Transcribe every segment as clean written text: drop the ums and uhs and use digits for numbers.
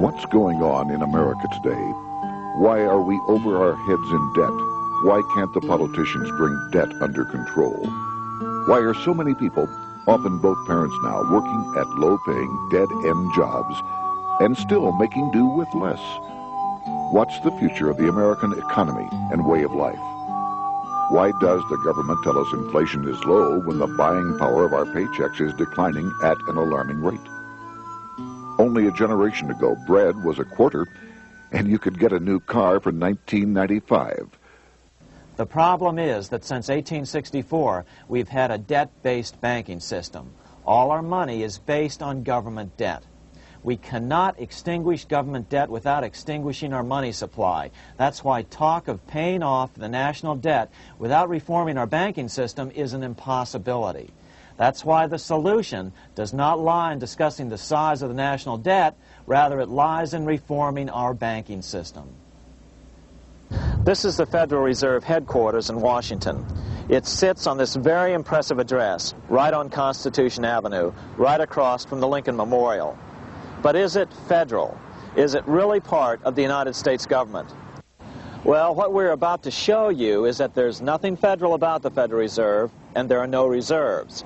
What's going on in America today? Why are we over our heads in debt? Why can't the politicians bring debt under control? Why are so many people, often both parents now, working at low-paying, dead-end jobs and still making do with less? What's the future of the American economy and way of life? Why does the government tell us inflation is low when the buying power of our paychecks is declining at an alarming rate? Only a generation ago, bread was a quarter, and you could get a new car for $19.95. The problem is that since 1864, we've had a debt-based banking system. All our money is based on government debt. We cannot extinguish government debt without extinguishing our money supply. That's why talk of paying off the national debt without reforming our banking system is an impossibility. That's why the solution does not lie in discussing the size of the national debt, rather it lies in reforming our banking system. This is the Federal Reserve headquarters in Washington. It sits on this very impressive address, right on Constitution Avenue, right across from the Lincoln Memorial. But is it federal? Is it really part of the United States government? Well, what we're about to show you is that there's nothing federal about the Federal Reserve, and there are no reserves.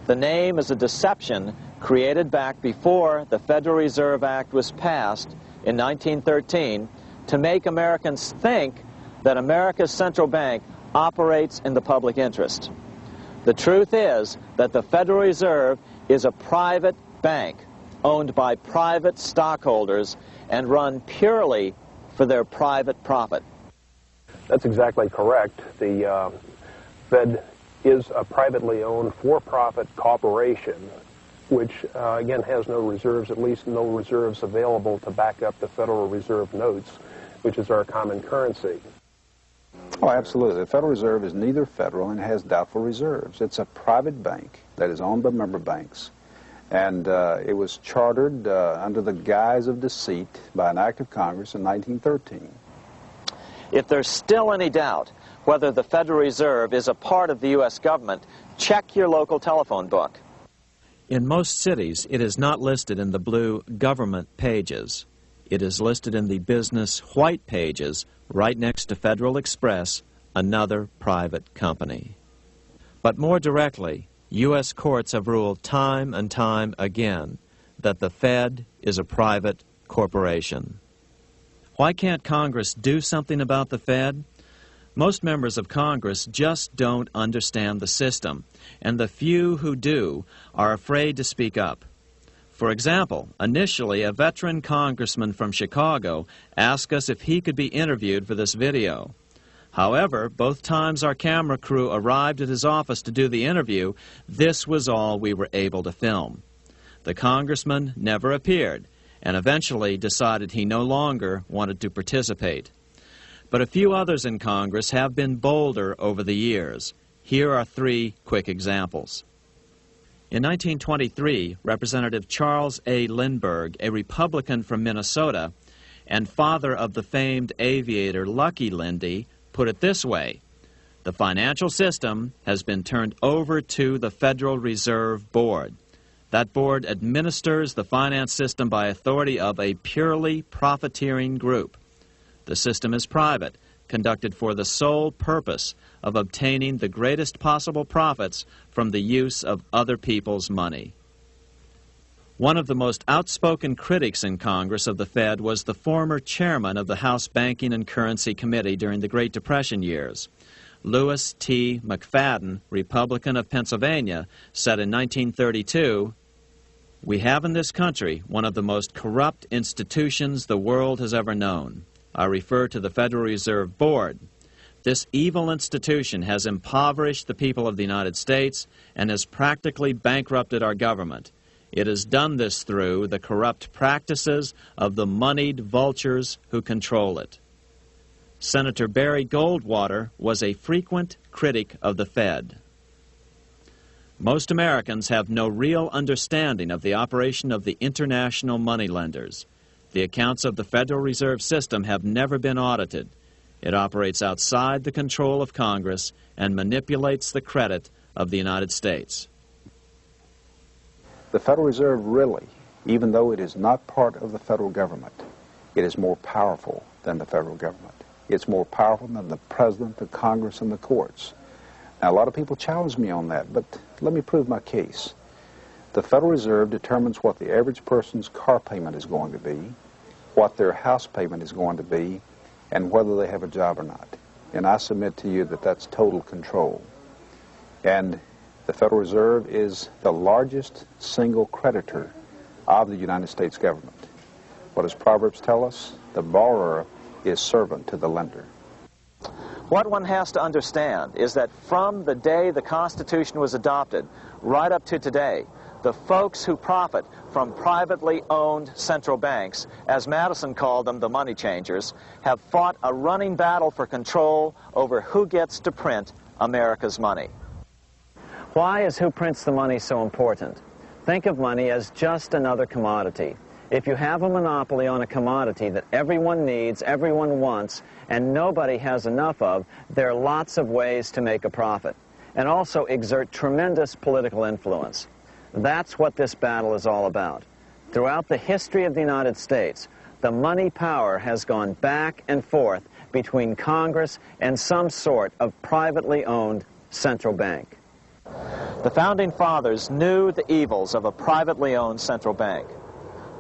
The name is a deception created back before the Federal Reserve Act was passed in 1913 to make Americans think that America's central bank operates in the public interest. The truth is that the Federal Reserve is a private bank owned by private stockholders and run purely for their private profit. That's exactly correct. The Fed is a privately owned for-profit corporation which, again, has no reserves, at least no reserves available to back up the Federal Reserve notes, which is our common currency. Oh, absolutely. The Federal Reserve is neither federal and has doubtful reserves. It's a private bank that is owned by member banks. And it was chartered under the guise of deceit by an act of Congress in 1913. If there's still any doubt whether the Federal Reserve is a part of the U.S. government, check your local telephone book. In most cities, it is not listed in the blue government pages. It is listed in the business white pages right next to Federal Express, another private company. But more directly, U.S. courts have ruled time and time again that the Fed is a private corporation. Why can't Congress do something about the Fed? Most members of Congress just don't understand the system, and the few who do are afraid to speak up. For example, initially a veteran congressman from Chicago asked us if he could be interviewed for this video. However, both times our camera crew arrived at his office to do the interview, this was all we were able to film. The congressman never appeared, and eventually decided he no longer wanted to participate. But a few others in Congress have been bolder over the years. Here are three quick examples. In 1923, Representative Charles A. Lindbergh, a Republican from Minnesota, and father of the famed aviator Lucky Lindy, put it this way: the financial system has been turned over to the Federal Reserve Board. That board administers the finance system by authority of a purely profiteering group. The system is private, conducted for the sole purpose of obtaining the greatest possible profits from the use of other people's money. One of the most outspoken critics in Congress of the Fed was the former chairman of the House Banking and Currency Committee during the Great Depression years. Lewis T. McFadden, Republican of Pennsylvania, said in 1932, "We have in this country one of the most corrupt institutions the world has ever known. I refer to the Federal Reserve Board. This evil institution has impoverished the people of the United States and has practically bankrupted our government. It has done this through the corrupt practices of the moneyed vultures who control it." Senator Barry Goldwater was a frequent critic of the Fed. Most Americans have no real understanding of the operation of the international moneylenders. The accounts of the Federal Reserve System have never been audited. It operates outside the control of Congress and manipulates the credit of the United States. The Federal Reserve really even though it is not part of the federal government, it is more powerful than the federal government. It's more powerful than the president, the Congress, and the courts. Now, a lot of people challenge me on that, but let me prove my case. The Federal Reserve determines what the average person's car payment is going to be, what their house payment is going to be, and whether they have a job or not. And I submit to you that that's total control. And the Federal Reserve is the largest single creditor of the United States government. What does Proverbs tell us? The borrower is servant to the lender. What one has to understand is that from the day the Constitution was adopted right up to today, the folks who profit from privately owned central banks, as Madison called them, the money changers, have fought a running battle for control over who gets to print America's money. Why is who prints the money so important? Think of money as just another commodity. If you have a monopoly on a commodity that everyone needs, everyone wants, and nobody has enough of, there are lots of ways to make a profit, and also exert tremendous political influence. That's what this battle is all about. Throughout the history of the United States, the money power has gone back and forth between Congress and some sort of privately owned central bank. The Founding Fathers knew the evils of a privately owned central bank.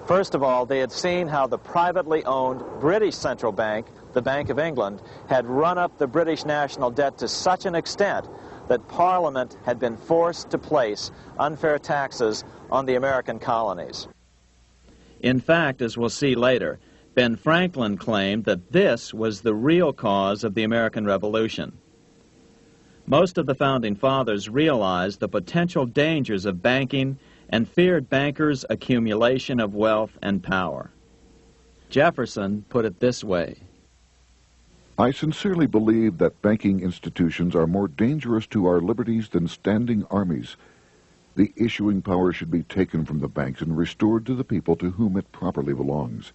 First of all, they had seen how the privately owned British central bank, the Bank of England, had run up the British national debt to such an extent that Parliament had been forced to place unfair taxes on the American colonies. In fact, as we'll see later, Ben Franklin claimed that this was the real cause of the American Revolution. Most of the Founding Fathers realized the potential dangers of banking and feared bankers' accumulation of wealth and power. Jefferson put it this way: I sincerely believe that banking institutions are more dangerous to our liberties than standing armies. The issuing power should be taken from the banks and restored to the people to whom it properly belongs.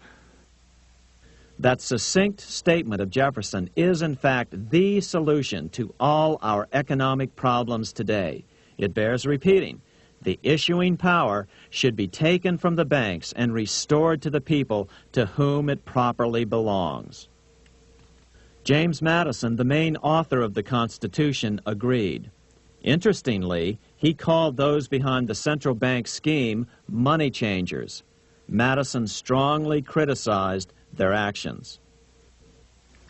That succinct statement of Jefferson is, in fact, the solution to all our economic problems today. It bears repeating. The issuing power should be taken from the banks and restored to the people to whom it properly belongs. James Madison, the main author of the Constitution, agreed. Interestingly, he called those behind the central bank scheme money changers. Madison strongly criticized their actions.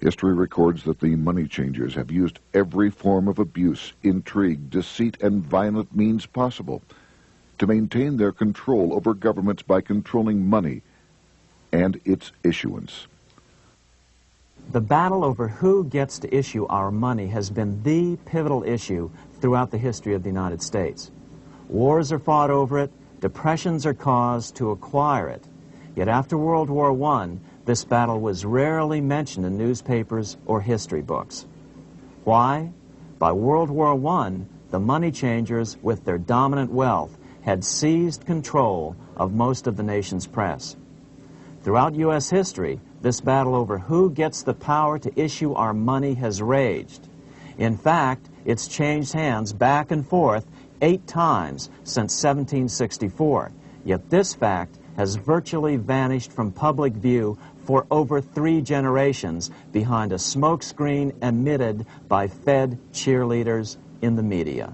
History records that the money changers have used every form of abuse, intrigue, deceit, and violent means possible to maintain their control over governments by controlling money and its issuance. The battle over who gets to issue our money has been the pivotal issue throughout the history of the United States. Wars are fought over it, depressions are caused to acquire it. Yet after World War I, this battle was rarely mentioned in newspapers or history books. Why? By World War I, the money changers, with their dominant wealth, had seized control of most of the nation's press. Throughout U.S. history, this battle over who gets the power to issue our money has raged. In fact, it's changed hands back and forth 8 times since 1764. Yet this fact has virtually vanished from public view for over 3 generations behind a smokescreen emitted by Fed cheerleaders in the media.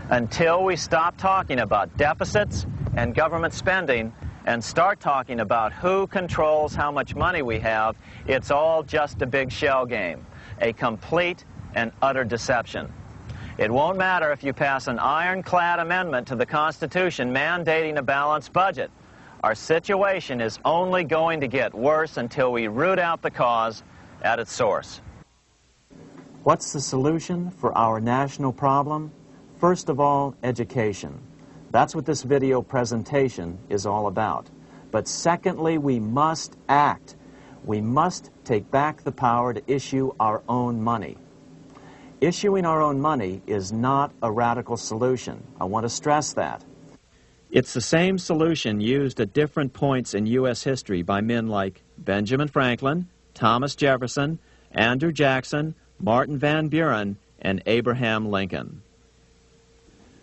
Until we stop talking about deficits and government spending and start talking about who controls how much money we have, it's all just a big shell game, a complete and utter deception. It won't matter if you pass an ironclad amendment to the Constitution mandating a balanced budget. Our situation is only going to get worse until we root out the cause at its source. What's the solution for our national problem? First of all, education. That's what this video presentation is all about. But secondly, we must act. We must take back the power to issue our own money. Issuing our own money is not a radical solution. I want to stress that. It's the same solution used at different points in U.S. history by men like Benjamin Franklin, Thomas Jefferson, Andrew Jackson, Martin Van Buren, and Abraham Lincoln.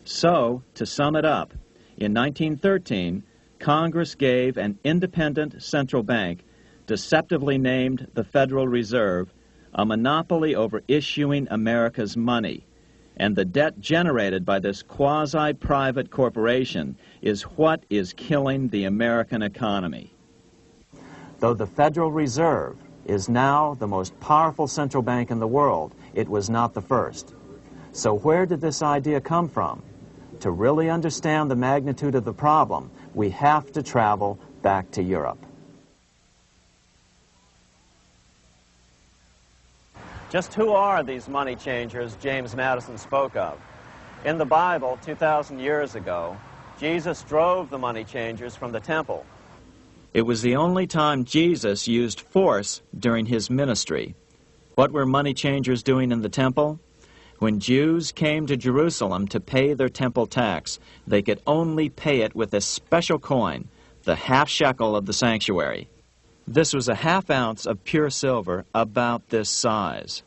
So, to sum it up, in 1913, Congress gave an independent central bank, deceptively named the Federal Reserve, a monopoly over issuing America's money. And the debt generated by this quasi-private corporation is what is killing the American economy. Though the Federal Reserve is now the most powerful central bank in the world, it was not the first. So where did this idea come from? To really understand the magnitude of the problem, we have to travel back to Europe. Just who are these money changers James Madison spoke of? In the Bible, 2,000 years ago, Jesus drove the money changers from the temple. It was the only time Jesus used force during his ministry. What were money changers doing in the temple? When Jews came to Jerusalem to pay their temple tax, they could only pay it with a special coin, the half shekel of the sanctuary. This was a half ounce of pure silver about this size.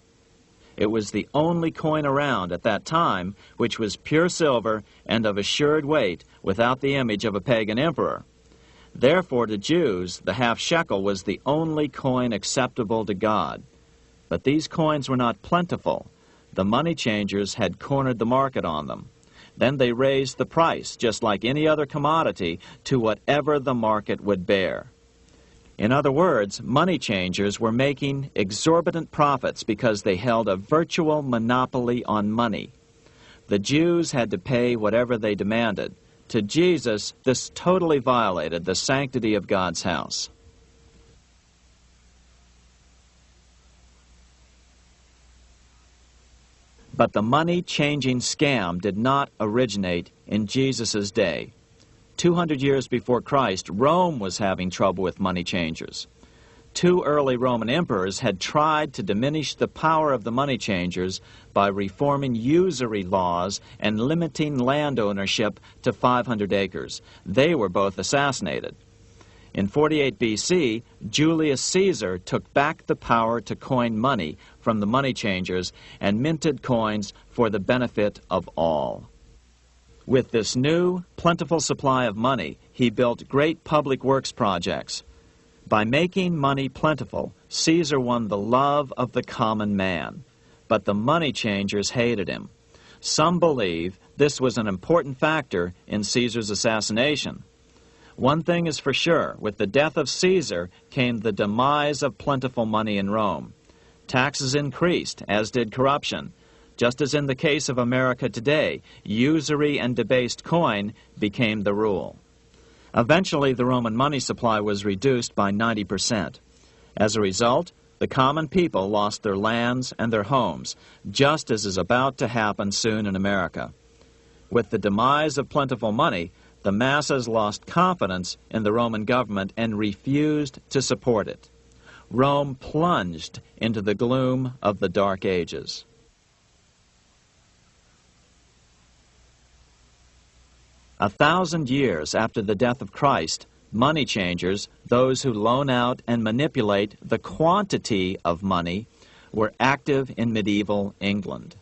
It was the only coin around at that time which was pure silver and of assured weight without the image of a pagan emperor. Therefore, to Jews, the half shekel was the only coin acceptable to God. But these coins were not plentiful. The money changers had cornered the market on them. Then they raised the price, just like any other commodity, to whatever the market would bear. In other words, money changers were making exorbitant profits because they held a virtual monopoly on money. The Jews had to pay whatever they demanded. To Jesus, this totally violated the sanctity of God's house. But the money-changing scam did not originate in Jesus' day. 200 years before Christ, Rome was having trouble with money changers. 2 early Roman emperors had tried to diminish the power of the money changers by reforming usury laws and limiting land ownership to 500 acres. They were both assassinated. In 48 BC, Julius Caesar took back the power to coin money from the money changers and minted coins for the benefit of all. With this new, plentiful supply of money, he built great public works projects. By making money plentiful, Caesar won the love of the common man. But the money changers hated him. Some believe this was an important factor in Caesar's assassination. One thing is for sure, with the death of Caesar came the demise of plentiful money in Rome. Taxes increased, as did corruption. Just as in the case of America today, usury and debased coin became the rule. Eventually, the Roman money supply was reduced by 90%. As a result, the common people lost their lands and their homes, just as is about to happen soon in America. With the demise of plentiful money, the masses lost confidence in the Roman government and refused to support it. Rome plunged into the gloom of the Dark Ages. A 1,000 years after the death of Christ, money changers, those who loan out and manipulate the quantity of money, were active in medieval England.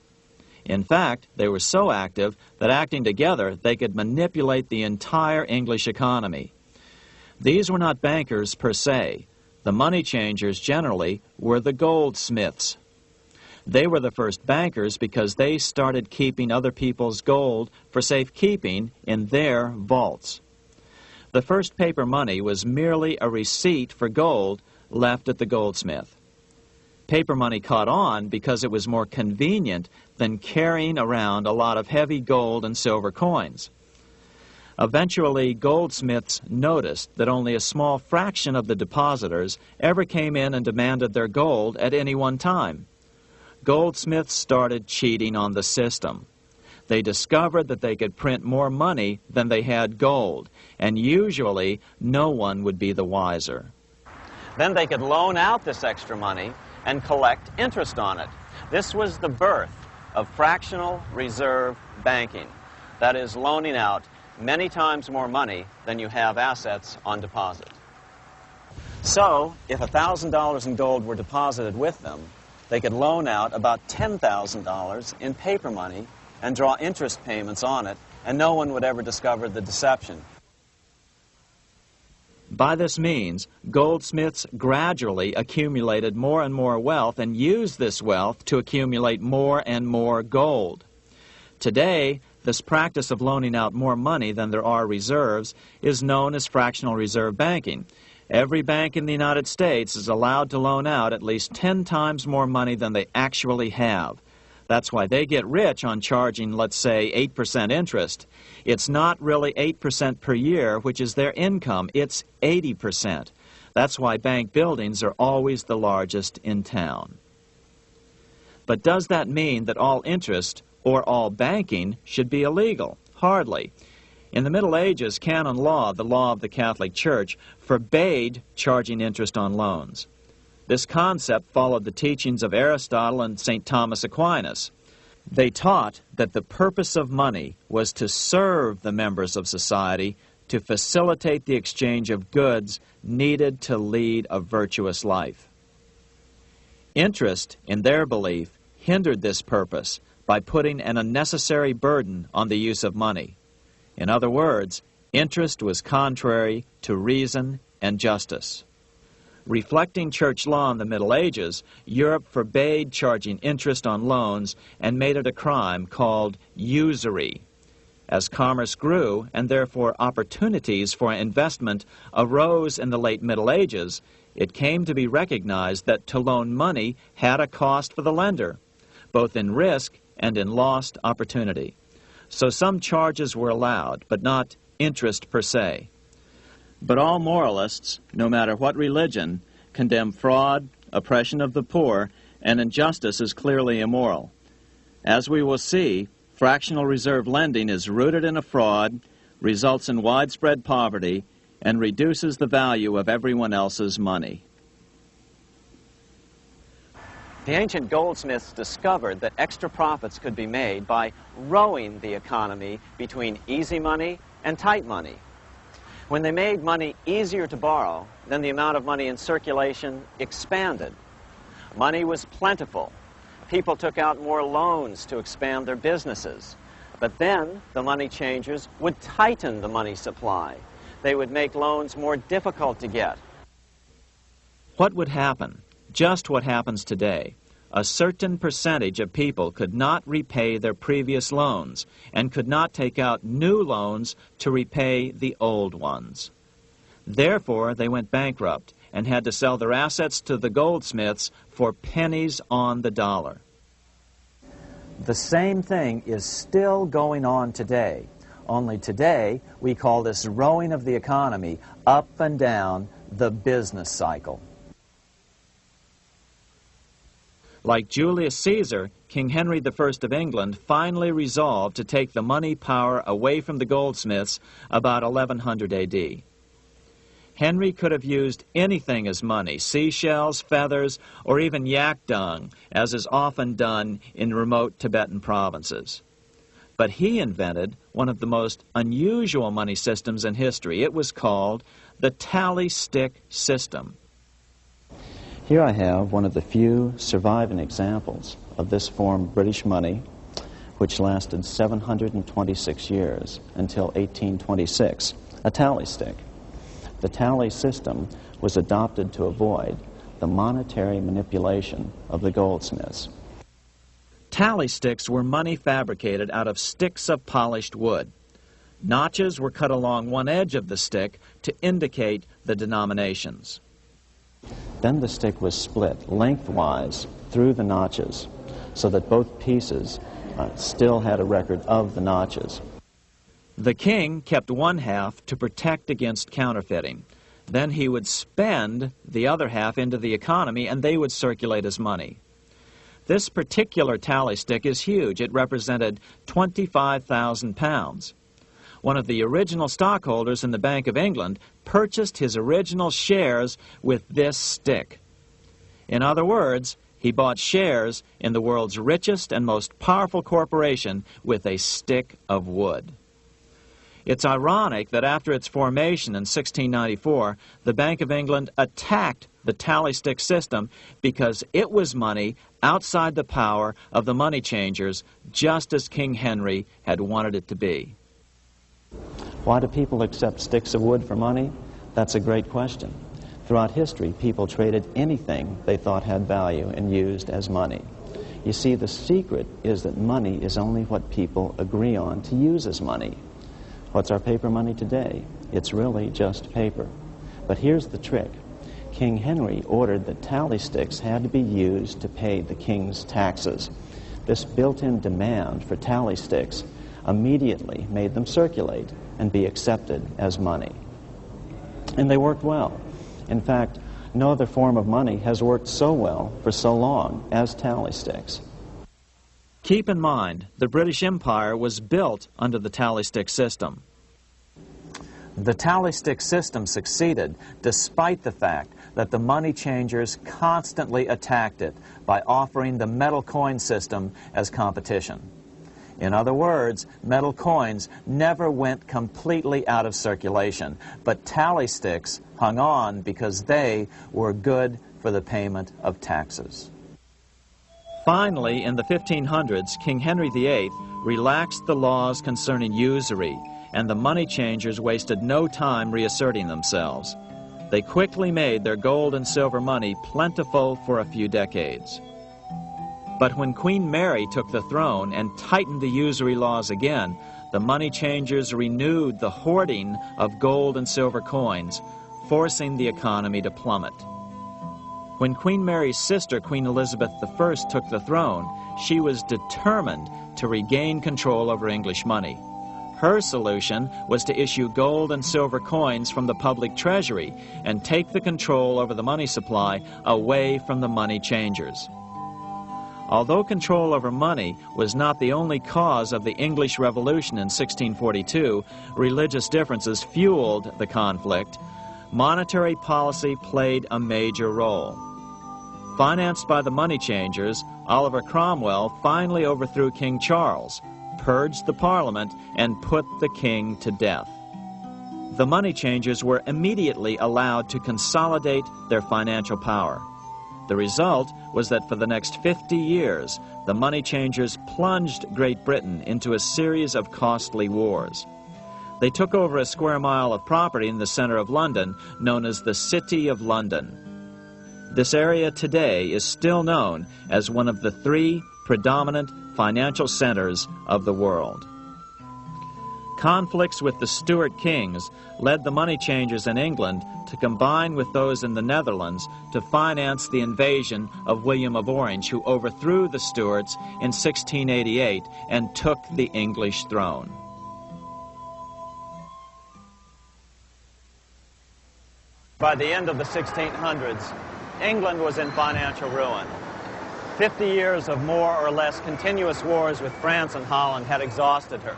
In fact, they were so active that acting together, they could manipulate the entire English economy. These were not bankers per se. The money changers generally were the goldsmiths. They were the first bankers because they started keeping other people's gold for safekeeping in their vaults. The first paper money was merely a receipt for gold left at the goldsmith. Paper money caught on because it was more convenient than carrying around a lot of heavy gold and silver coins. Eventually, goldsmiths noticed that only a small fraction of the depositors ever came in and demanded their gold at any one time. Goldsmiths started cheating on the system. They discovered that they could print more money than they had gold, and usually no one would be the wiser. Then they could loan out this extra money and collect interest on it. This was the birth of fractional reserve banking. That is, loaning out many times more money than you have assets on deposit. So, if $1,000 in gold were deposited with them, they could loan out about $10,000 in paper money and draw interest payments on it, and no one would ever discover the deception. By this means, goldsmiths gradually accumulated more and more wealth and used this wealth to accumulate more and more gold. Today, this practice of loaning out more money than there are reserves is known as fractional reserve banking. Every bank in the United States is allowed to loan out at least 10 times more money than they actually have. That's why they get rich on charging, let's say, 8% interest. It's not really 8% per year, which is their income. It's 80%. That's why bank buildings are always the largest in town. But does that mean that all interest or all banking should be illegal? Hardly. In the Middle Ages, canon law, the law of the Catholic Church, forbade charging interest on loans. This concept followed the teachings of Aristotle and St. Thomas Aquinas. They taught that the purpose of money was to serve the members of society, to facilitate the exchange of goods needed to lead a virtuous life. Interest, in their belief, hindered this purpose by putting an unnecessary burden on the use of money. In other words, interest was contrary to reason and justice. Reflecting church law in the Middle Ages, Europe forbade charging interest on loans and made it a crime called usury. As commerce grew, and therefore opportunities for investment arose in the late Middle Ages, it came to be recognized that to loan money had a cost for the lender, both in risk and in lost opportunity. So some charges were allowed, but not interest per se. But all moralists, no matter what religion, condemn fraud, oppression of the poor, and injustice as clearly immoral. As we will see, fractional reserve lending is rooted in a fraud, results in widespread poverty, and reduces the value of everyone else's money. The ancient goldsmiths discovered that extra profits could be made by rowing the economy between easy money and tight money. When they made money easier to borrow, then the amount of money in circulation expanded. Money was plentiful. People took out more loans to expand their businesses. But then the money changers would tighten the money supply. They would make loans more difficult to get. What would happen? Just what happens today. A certain percentage of people could not repay their previous loans and could not take out new loans to repay the old ones. Therefore, they went bankrupt and had to sell their assets to the goldsmiths for pennies on the dollar. The same thing is still going on today. Only today, we call this rowing of the economy up and down the business cycle. Like Julius Caesar, King Henry I of England finally resolved to take the money power away from the goldsmiths about 1100 A.D. Henry could have used anything as money, seashells, feathers, or even yak dung, as is often done in remote Tibetan provinces. But he invented one of the most unusual money systems in history. It was called the tally stick system. Here I have one of the few surviving examples of this form of British money, which lasted 726 years until 1826, a tally stick. The tally system was adopted to avoid the monetary manipulation of the goldsmiths. Tally sticks were money fabricated out of sticks of polished wood. Notches were cut along one edge of the stick to indicate the denominations. Then the stick was split lengthwise through the notches so that both pieces still had a record of the notches. The king kept one half to protect against counterfeiting. Then he would spend the other half into the economy and they would circulate as money. This particular tally stick is huge. It represented 25,000 pounds. One of the original stockholders in the Bank of England purchased his original shares with this stick. In other words, he bought shares in the world's richest and most powerful corporation with a stick of wood. It's ironic that after its formation in 1694, the Bank of England attacked the tally stick system because it was money outside the power of the money changers, just as King Henry had wanted it to be. Why do people accept sticks of wood for money? That's a great question. Throughout history, people traded anything they thought had value and used as money. You see, the secret is that money is only what people agree on to use as money. What's our paper money today? It's really just paper. But here's the trick. King Henry ordered that tally sticks had to be used to pay the king's taxes. This built-in demand for tally sticks immediately made them circulate and be accepted as money. And they worked well. In fact, no other form of money has worked so well for so long as tally sticks. Keep in mind, the British Empire was built under the tally stick system. The tally stick system succeeded despite the fact that the money changers constantly attacked it by offering the metal coin system as competition. In other words, metal coins never went completely out of circulation, but tally sticks hung on because they were good for the payment of taxes. Finally, in the 1500s, King Henry VIII relaxed the laws concerning usury, and the money changers wasted no time reasserting themselves. They quickly made their gold and silver money plentiful for a few decades. But when Queen Mary took the throne and tightened the usury laws again, the money changers renewed the hoarding of gold and silver coins, forcing the economy to plummet. When Queen Mary's sister, Queen Elizabeth I, took the throne, she was determined to regain control over English money. Her solution was to issue gold and silver coins from the public treasury and take the control over the money supply away from the money changers. Although control over money was not the only cause of the English Revolution in 1642, religious differences fueled the conflict. Monetary policy played a major role. Financed by the money changers, Oliver Cromwell finally overthrew King Charles, purged the Parliament, and put the king to death. The money changers were immediately allowed to consolidate their financial power. The result was that for the next 50 years, the money changers plunged Great Britain into a series of costly wars. They took over a square mile of property in the center of London, known as the City of London. This area today is still known as one of the 3 predominant financial centers of the world. Conflicts with the Stuart kings led the money changers in England to combine with those in the Netherlands to finance the invasion of William of Orange, who overthrew the Stuarts in 1688 and took the English throne. By the end of the 1600s, England was in financial ruin. 50 years of more or less continuous wars with France and Holland had exhausted her.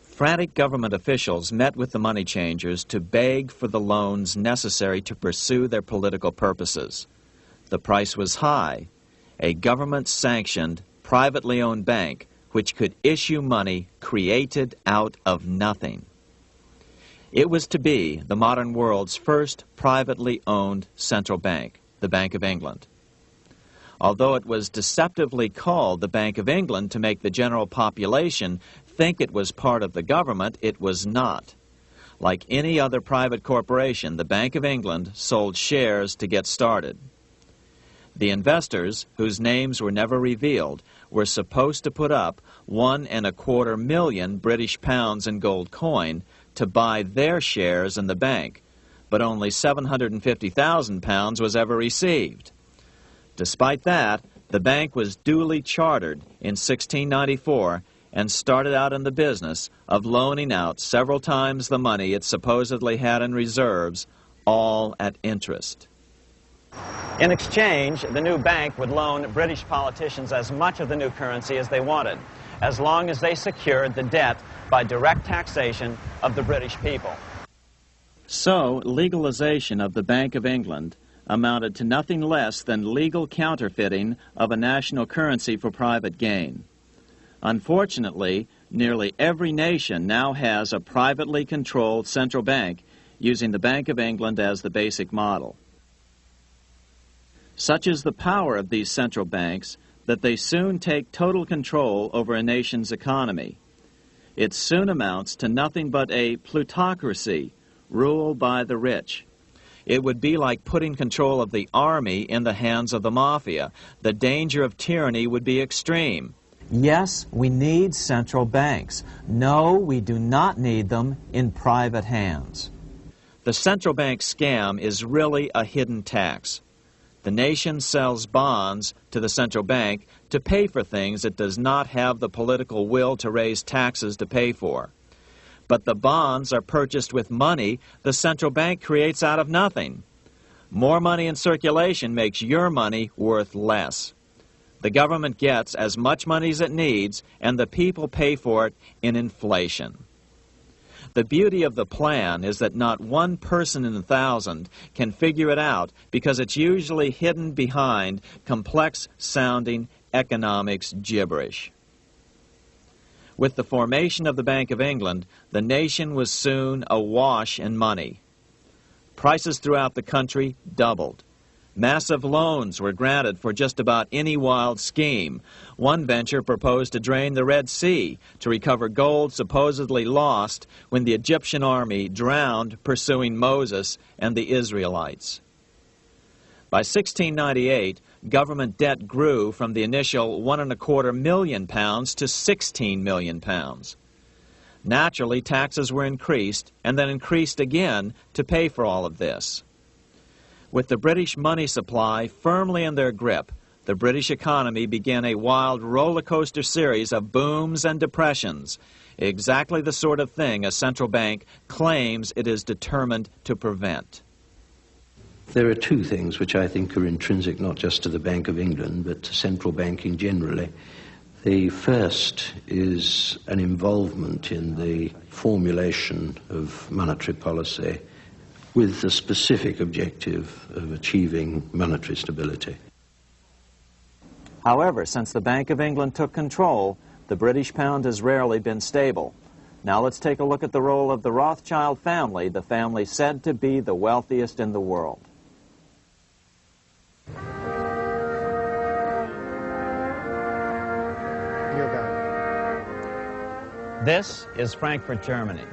Frantic government officials met with the money changers to beg for the loans necessary to pursue their political purposes. The price was high: a government-sanctioned, privately owned bank which could issue money created out of nothing. It was to be the modern world's first privately owned central bank, the Bank of England. Although it was deceptively called the Bank of England to make the general population think it was part of the government, it was not. Like any other private corporation, the Bank of England sold shares to get started. The investors, whose names were never revealed, were supposed to put up £1.25 million British pounds in gold coin to buy their shares in the bank, but only £750,000 was ever received. Despite that, the bank was duly chartered in 1694 and started out in the business of loaning out several times the money it supposedly had in reserves, all at interest. In exchange, the new bank would loan British politicians as much of the new currency as they wanted, as long as they secured the debt by direct taxation of the British people. So, legalization of the Bank of England amounted to nothing less than legal counterfeiting of a national currency for private gain. Unfortunately, nearly every nation now has a privately controlled central bank using the Bank of England as the basic model. Such is the power of these central banks that they soon take total control over a nation's economy. It soon amounts to nothing but a plutocracy, rule by the rich. It would be like putting control of the army in the hands of the mafia. The danger of tyranny would be extreme. Yes, we need central banks. No, we do not need them in private hands. The central bank scam is really a hidden tax. The nation sells bonds to the central bank to pay for things it does not have the political will to raise taxes to pay for. But the bonds are purchased with money the central bank creates out of nothing. More money in circulation makes your money worth less. The government gets as much money as it needs, and the people pay for it in inflation. The beauty of the plan is that not one person in 1,000 can figure it out because it's usually hidden behind complex-sounding economics gibberish. With the formation of the Bank of England, the nation was soon awash in money. Prices throughout the country doubled. Massive loans were granted for just about any wild scheme. One venture proposed to drain the Red Sea to recover gold supposedly lost when the Egyptian army drowned pursuing Moses and the Israelites. By 1698, government debt grew from the initial £1.25 million to £16 million. Naturally, taxes were increased and then increased again to pay for all of this. With the British money supply firmly in their grip, the British economy began a wild roller coaster series of booms and depressions, exactly the sort of thing a central bank claims it is determined to prevent. There are two things which I think are intrinsic not just to the Bank of England but to central banking generally. The first is an involvement in the formulation of monetary policy with the specific objective of achieving monetary stability. However, since the Bank of England took control, the British pound has rarely been stable. Now let's take a look at the role of the Rothschild family, the family said to be the wealthiest in the world. This is Frankfurt, Germany.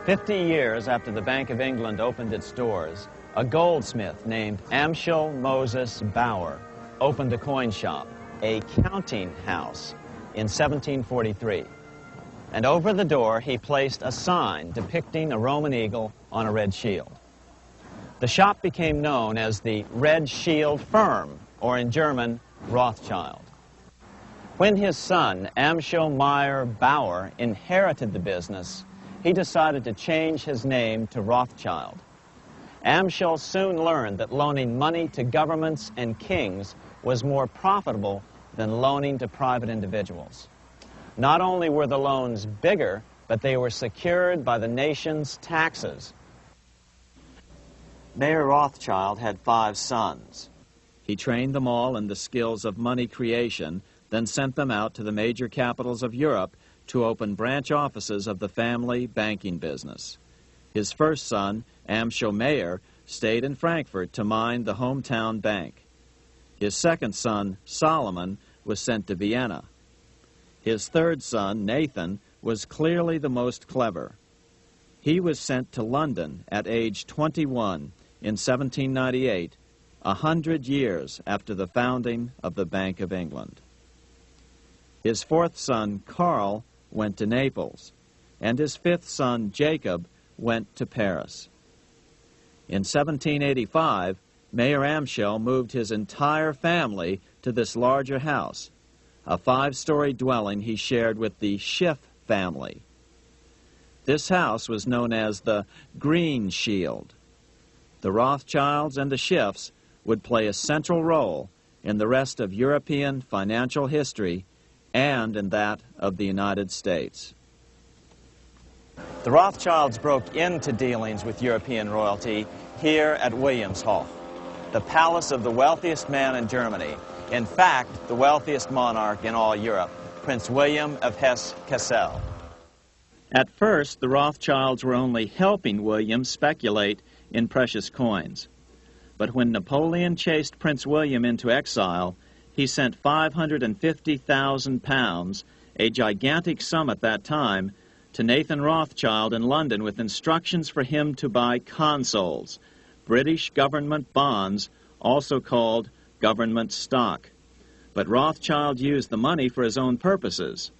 50 years after the Bank of England opened its doors, a goldsmith named Amschel Moses Bauer opened a coin shop, a counting house, in 1743. And over the door he placed a sign depicting a Roman eagle on a red shield. The shop became known as the Red Shield Firm, or in German, Rothschild. When his son, Amschel Meyer Bauer, inherited the business, he decided to change his name to Rothschild. Amschel soon learned that loaning money to governments and kings was more profitable than loaning to private individuals. Not only were the loans bigger, but they were secured by the nation's taxes. Mayer Rothschild had 5 sons. He trained them all in the skills of money creation, then sent them out to the major capitals of Europe to open branch offices of the family banking business. His first son, Amschel Meyer, stayed in Frankfurt to mind the hometown bank. His second son, Solomon, was sent to Vienna. His third son, Nathan, was clearly the most clever. He was sent to London at age 21 in 1798, 100 years after the founding of the Bank of England. His fourth son, Karl, went to Naples, and his fifth son, Jacob, went to Paris. In 1785, Mayer Amschel moved his entire family to this larger house, a 5-story dwelling he shared with the Schiff family. This house was known as the Green Shield. The Rothschilds and the Schiffs would play a central role in the rest of European financial history and in that of the United States. The Rothschilds broke into dealings with European royalty here at Wilhelmshof, the palace of the wealthiest man in Germany. In fact, the wealthiest monarch in all Europe, Prince William of Hesse-Kassel. At first, the Rothschilds were only helping William speculate in precious coins. But when Napoleon chased Prince William into exile, he sent £550,000, a gigantic sum at that time, to Nathan Rothschild in London with instructions for him to buy consols, British government bonds, also called government stock. But Rothschild used the money for his own purposes.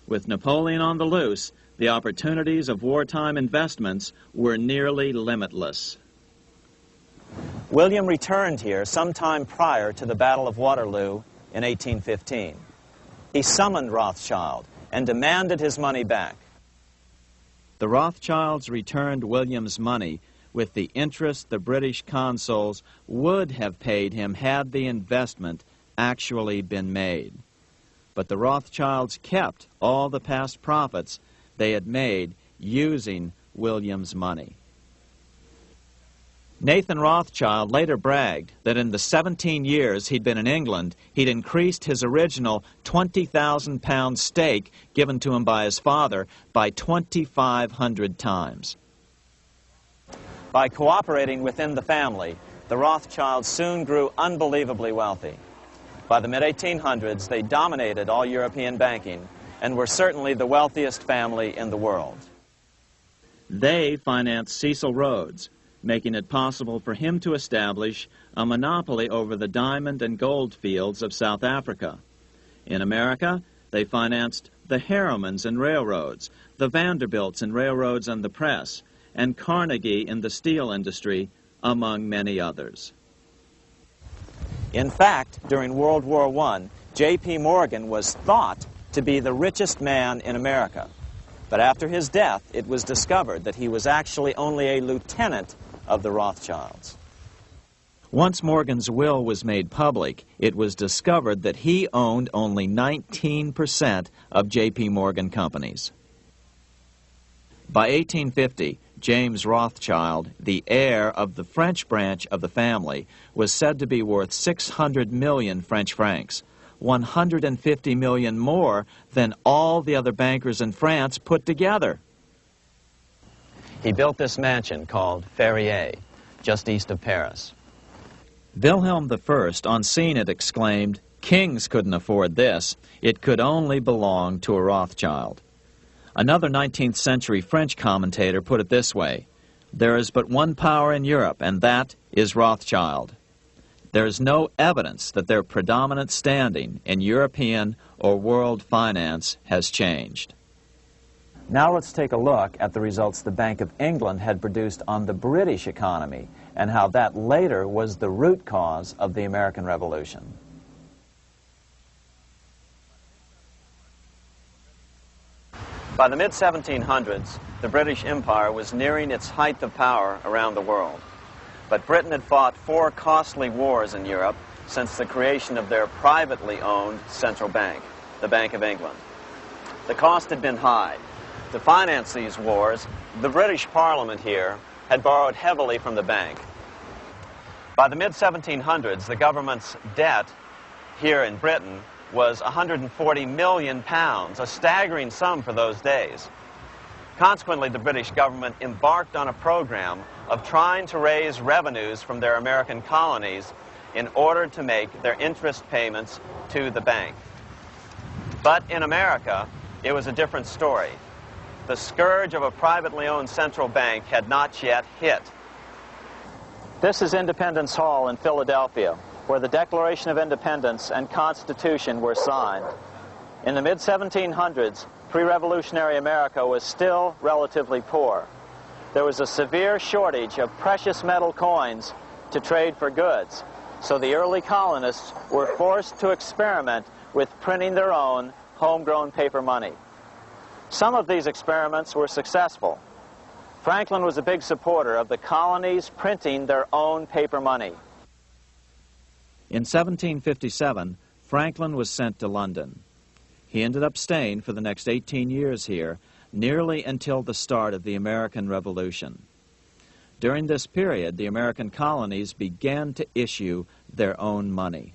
With Napoleon on the loose, the opportunities of wartime investments were nearly limitless. William returned here sometime prior to the Battle of Waterloo in 1815. He summoned Rothschild and demanded his money back. The Rothschilds returned William's money with the interest the British consuls would have paid him had the investment actually been made. But the Rothschilds kept all the past profits they had made using William's money. Nathan Rothschild later bragged that in the 17 years he'd been in England, he'd increased his original £20,000 stake given to him by his father by 2,500 times. By cooperating within the family, the Rothschilds soon grew unbelievably wealthy. By the mid-1800s, they dominated all European banking and were certainly the wealthiest family in the world. They financed Cecil Rhodes, making it possible for him to establish a monopoly over the diamond and gold fields of South Africa. In America, they financed the Harrimans and railroads, the Vanderbilts and railroads and the press, and Carnegie in the steel industry, among many others. In fact, during World War I, J.P. Morgan was thought to be the richest man in America. But after his death, it was discovered that he was actually only a lieutenant of the Rothschilds. Once Morgan's will was made public, it was discovered that he owned only 19% of J.P. Morgan companies. By 1850, James Rothschild, the heir of the French branch of the family, was said to be worth 600 million French francs, 150 million more than all the other bankers in France put together. He built this mansion called Ferrier, just east of Paris. Wilhelm I, on seeing it, exclaimed, "Kings couldn't afford this. It could only belong to a Rothschild." Another 19th century French commentator put it this way: "There is but one power in Europe, and that is Rothschild." There is no evidence that their predominant standing in European or world finance has changed. Now let's take a look at the results the Bank of England had produced on the British economy and how that later was the root cause of the American Revolution. By the mid-1700s, the British Empire was nearing its height of power around the world. But Britain had fought 4 costly wars in Europe since the creation of their privately owned central bank, the Bank of England. The cost had been high. To finance these wars, the British Parliament here had borrowed heavily from the bank. By the mid-1700s, the government's debt here in Britain was £140 million, a staggering sum for those days. Consequently, the British government embarked on a program of trying to raise revenues from their American colonies in order to make their interest payments to the bank. But in America, it was a different story. The scourge of a privately owned central bank had not yet hit. This is Independence Hall in Philadelphia, where the Declaration of Independence and Constitution were signed. In the mid-1700s, pre-revolutionary America was still relatively poor. There was a severe shortage of precious metal coins to trade for goods, so the early colonists were forced to experiment with printing their own homegrown paper money. Some of these experiments were successful. Franklin was a big supporter of the colonies printing their own paper money. In 1757, Franklin was sent to London. He ended up staying for the next 18 years here, nearly until the start of the American Revolution. During this period, the American colonies began to issue their own money.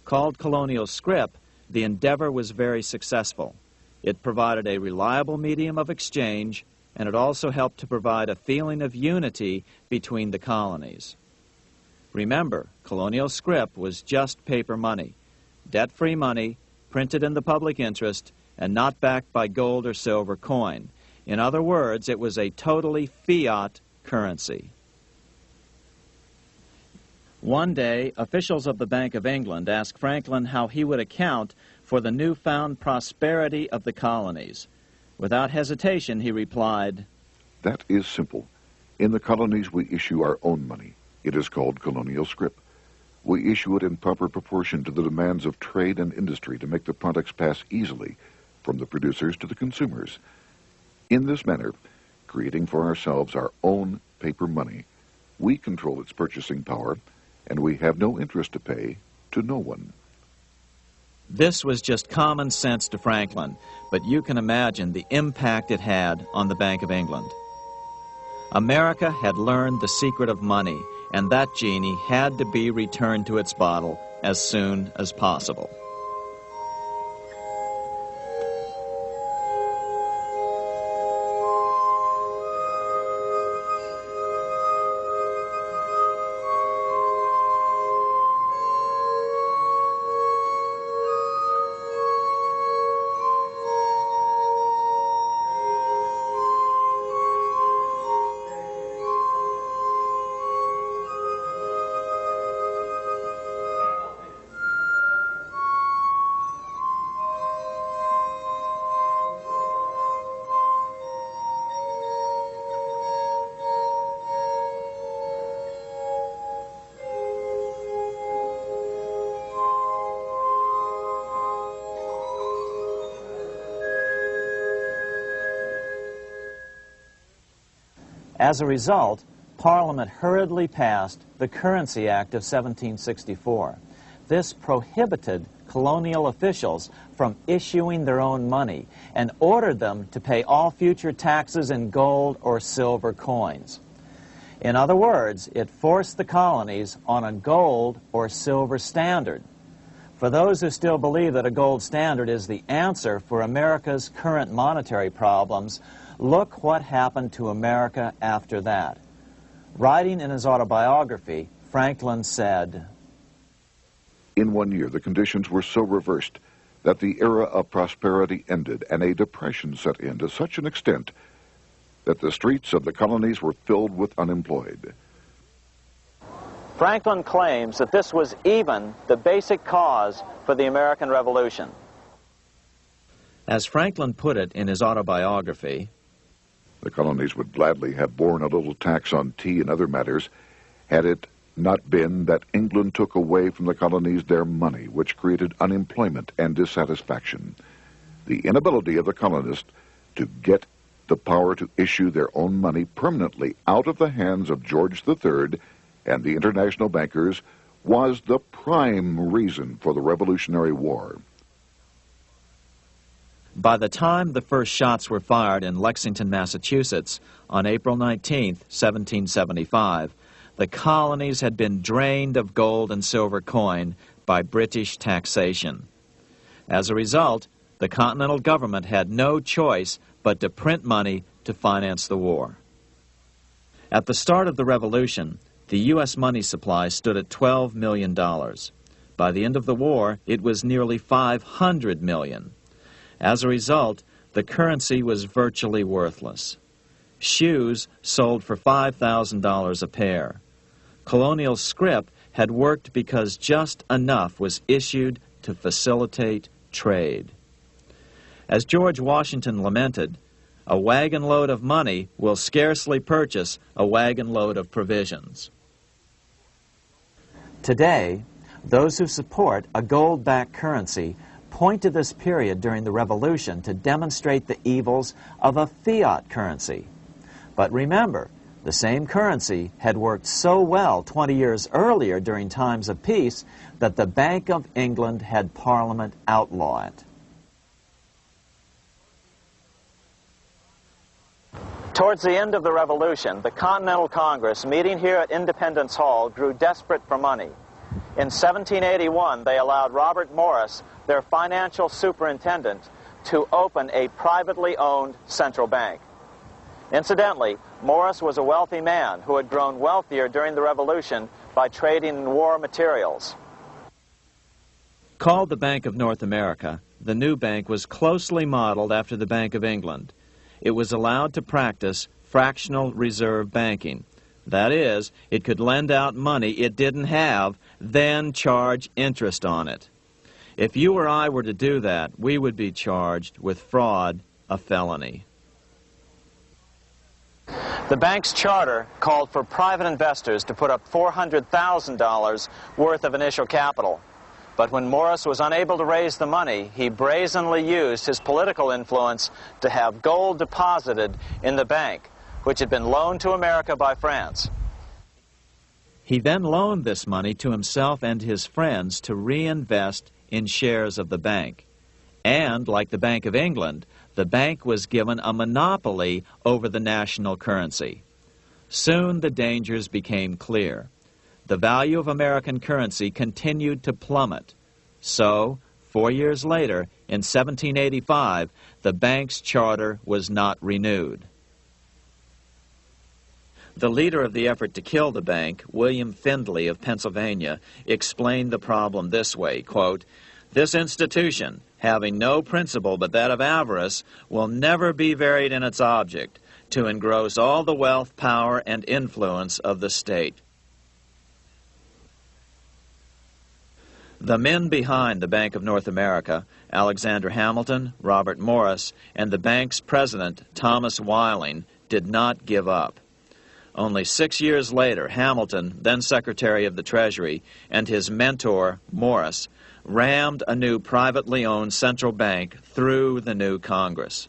Called colonial scrip, the endeavor was very successful. It provided a reliable medium of exchange, and it also helped to provide a feeling of unity between the colonies. Remember, colonial scrip was just paper money, debt-free money, printed in the public interest, and not backed by gold or silver coin. In other words, it was a totally fiat currency. One day, officials of the Bank of England asked Franklin how he would account for the newfound prosperity of the colonies. Without hesitation, he replied, "That is simple. In the colonies, we issue our own money. It is called colonial scrip. We issue it in proper proportion to the demands of trade and industry to make the products pass easily from the producers to the consumers. In this manner, creating for ourselves our own paper money, we control its purchasing power, and we have no interest to pay to no one." This was just common sense to Franklin, but you can imagine the impact it had on the Bank of England. America had learned the secret of money, and that genie had to be returned to its bottle as soon as possible. As a result, Parliament hurriedly passed the Currency Act of 1764. This prohibited colonial officials from issuing their own money and ordered them to pay all future taxes in gold or silver coins. In other words, it forced the colonies on a gold or silver standard. For those who still believe that a gold standard is the answer for America's current monetary problems, look what happened to America after that. Writing in his autobiography, Franklin said, "In 1 year, the conditions were so reversed that the era of prosperity ended and a depression set in to such an extent that the streets of the colonies were filled with unemployed." Franklin claims that this was even the basic cause for the American Revolution. As Franklin put it in his autobiography, "The colonies would gladly have borne a little tax on tea and other matters had it not been that England took away from the colonies their money, which created unemployment and dissatisfaction. The inability of the colonists to get the power to issue their own money permanently out of the hands of George III and the international bankers was the prime reason for the Revolutionary War." By the time the first shots were fired in Lexington, Massachusetts, on April 19, 1775, the colonies had been drained of gold and silver coin by British taxation. As a result, the Continental government had no choice but to print money to finance the war. At the start of the Revolution, the U.S. money supply stood at $12 million. By the end of the war, it was nearly $500 million. As a result, the currency was virtually worthless. Shoes sold for $5,000 a pair. Colonial scrip had worked because just enough was issued to facilitate trade. As George Washington lamented, "A wagon load of money will scarcely purchase a wagon load of provisions." Today, those who support a gold-backed currency point to this period during the Revolution to demonstrate the evils of a fiat currency. But remember, the same currency had worked so well 20 years earlier during times of peace that the Bank of England had Parliament outlaw it. Towards the end of the Revolution, the Continental Congress, meeting here at Independence Hall, grew desperate for money. In 1781, they allowed Robert Morris, their financial superintendent, to open a privately owned central bank. Incidentally, Morris was a wealthy man who had grown wealthier during the Revolution by trading in war materials. Called the Bank of North America, the new bank was closely modeled after the Bank of England. It was allowed to practice fractional reserve banking. That is, it could lend out money it didn't have, then charge interest on it. If you or I were to do that, we would be charged with fraud, a felony. The bank's charter called for private investors to put up $400,000 worth of initial capital. But when Morris was unable to raise the money, he brazenly used his political influence to have gold deposited in the bank, which had been loaned to America by France. He then loaned this money to himself and his friends to reinvest in shares of the bank. And, like the Bank of England, the bank was given a monopoly over the national currency. Soon the dangers became clear. The value of American currency continued to plummet. So, 4 years later, in 1785, the bank's charter was not renewed. The leader of the effort to kill the bank, William Findley of Pennsylvania, explained the problem this way, quote, "This institution, having no principle but that of avarice, will never be varied in its object, to engross all the wealth, power, and influence of the state." The men behind the Bank of North America, Alexander Hamilton, Robert Morris, and the bank's president, Thomas Whiling, did not give up. Only 6 years later, Hamilton, then Secretary of the Treasury, and his mentor, Morris, rammed a new privately owned central bank through the new Congress.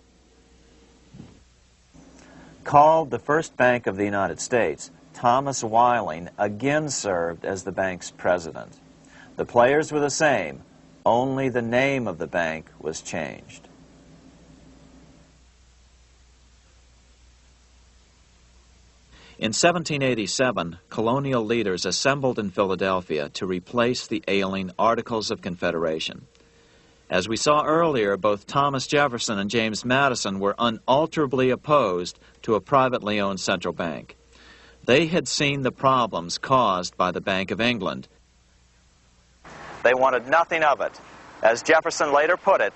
Called the first bank of the United States, Thomas Whiling again served as the bank's president. The players were the same, only the name of the bank was changed. In 1787, colonial leaders assembled in Philadelphia to replace the ailing Articles of Confederation. As we saw earlier, both Thomas Jefferson and James Madison were unalterably opposed to a privately owned central bank. They had seen the problems caused by the Bank of England. They wanted nothing of it. As Jefferson later put it,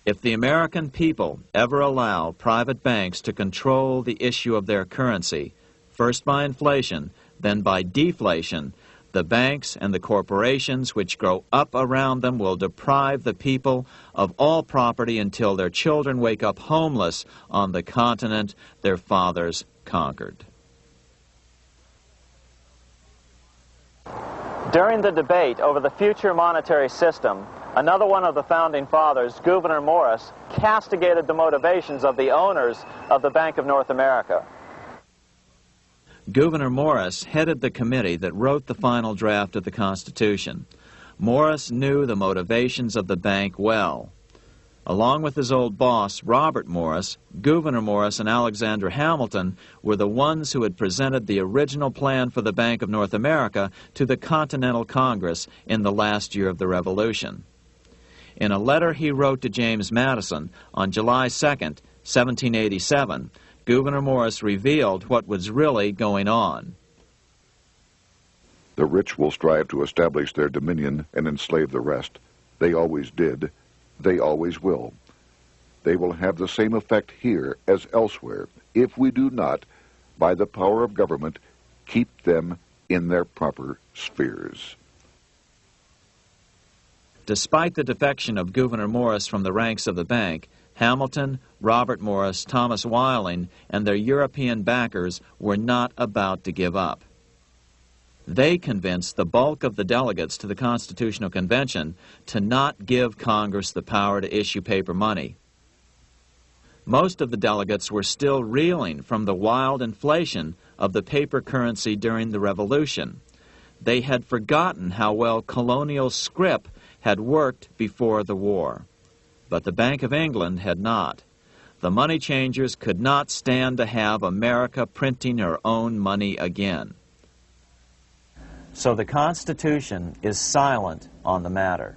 "If the American people ever allow private banks to control the issue of their currency, first by inflation, then by deflation, the banks and the corporations which grow up around them will deprive the people of all property until their children wake up homeless on the continent their fathers conquered." during the debate over the future monetary system, another one of the founding fathers, Gouverneur Morris, castigated the motivations of the owners of the Bank of North America. Gouverneur Morris headed the committee that wrote the final draft of the Constitution. Morris knew the motivations of the bank well. Along with his old boss, Robert Morris, Gouverneur Morris and Alexander Hamilton were the ones who had presented the original plan for the Bank of North America to the Continental Congress in the last year of the Revolution. In a letter he wrote to James Madison on July 2nd, 1787, Gouverneur Morris revealed what was really going on. "The rich will strive to establish their dominion and enslave the rest. They always did. They always will. They will have the same effect here as elsewhere if we do not, by the power of government, keep them in their proper spheres." Despite the defection of Gouverneur Morris from the ranks of the bank, Hamilton, Robert Morris, Thomas Whiling, and their European backers were not about to give up. They convinced the bulk of the delegates to the Constitutional Convention to not give Congress the power to issue paper money. Most of the delegates were still reeling from the wild inflation of the paper currency during the Revolution. They had forgotten how well colonial scrip had worked before the war. But the Bank of England had not. The money changers could not stand to have America printing her own money again. So the Constitution is silent on the matter.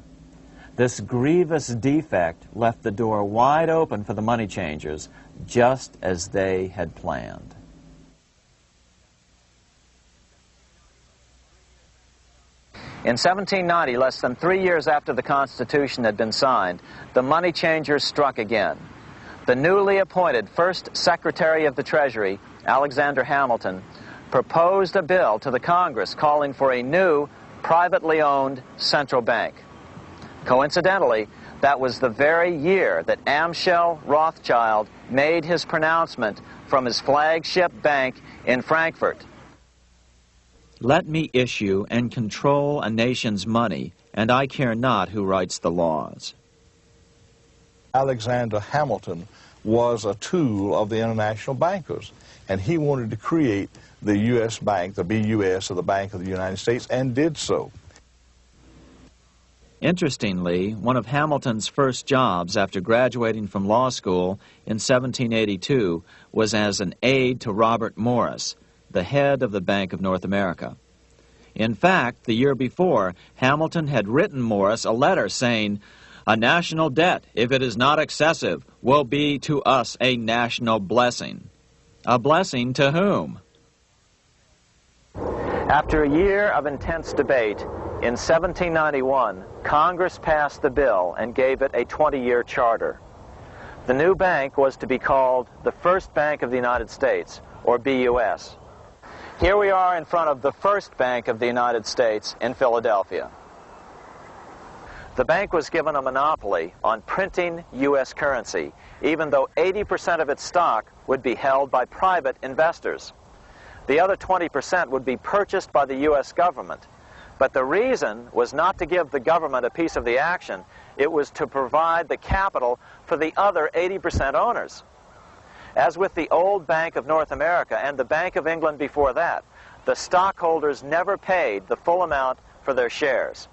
This grievous defect left the door wide open for the money changers, just as they had planned. In 1790, less than 3 years after the Constitution had been signed, the money changers struck again. The newly appointed first Secretary of the Treasury, Alexander Hamilton, proposed a bill to the Congress calling for a new, privately owned central bank. Coincidentally, that was the very year that Amschel Rothschild made his pronouncement from his flagship bank in Frankfurt. Let me issue and control a nation's money, and I care not who writes the laws. Alexander Hamilton was a tool of the international bankers, and he wanted to create the U.S. Bank, the BUS, or the Bank of the United States, and did so. Interestingly, one of Hamilton's first jobs after graduating from law school in 1782 was as an aide to Robert Morris, the head of the Bank of North America. In fact, the year before, Hamilton had written Morris a letter saying, "A national debt, if it is not excessive, will be to us a national blessing." A blessing to whom? After a year of intense debate, in 1791, Congress passed the bill and gave it a 20-year charter. The new bank was to be called the First Bank of the United States, or BUS. Here we are in front of the First Bank of the United States in Philadelphia. The bank was given a monopoly on printing U.S. currency, even though 80% of its stock would be held by private investors. The other 20% would be purchased by the U.S. government. But the reason was not to give the government a piece of the action. It was to provide the capital for the other 80% owners. As with the old Bank of North America and the Bank of England before that, the stockholders never paid the full amount for their shares.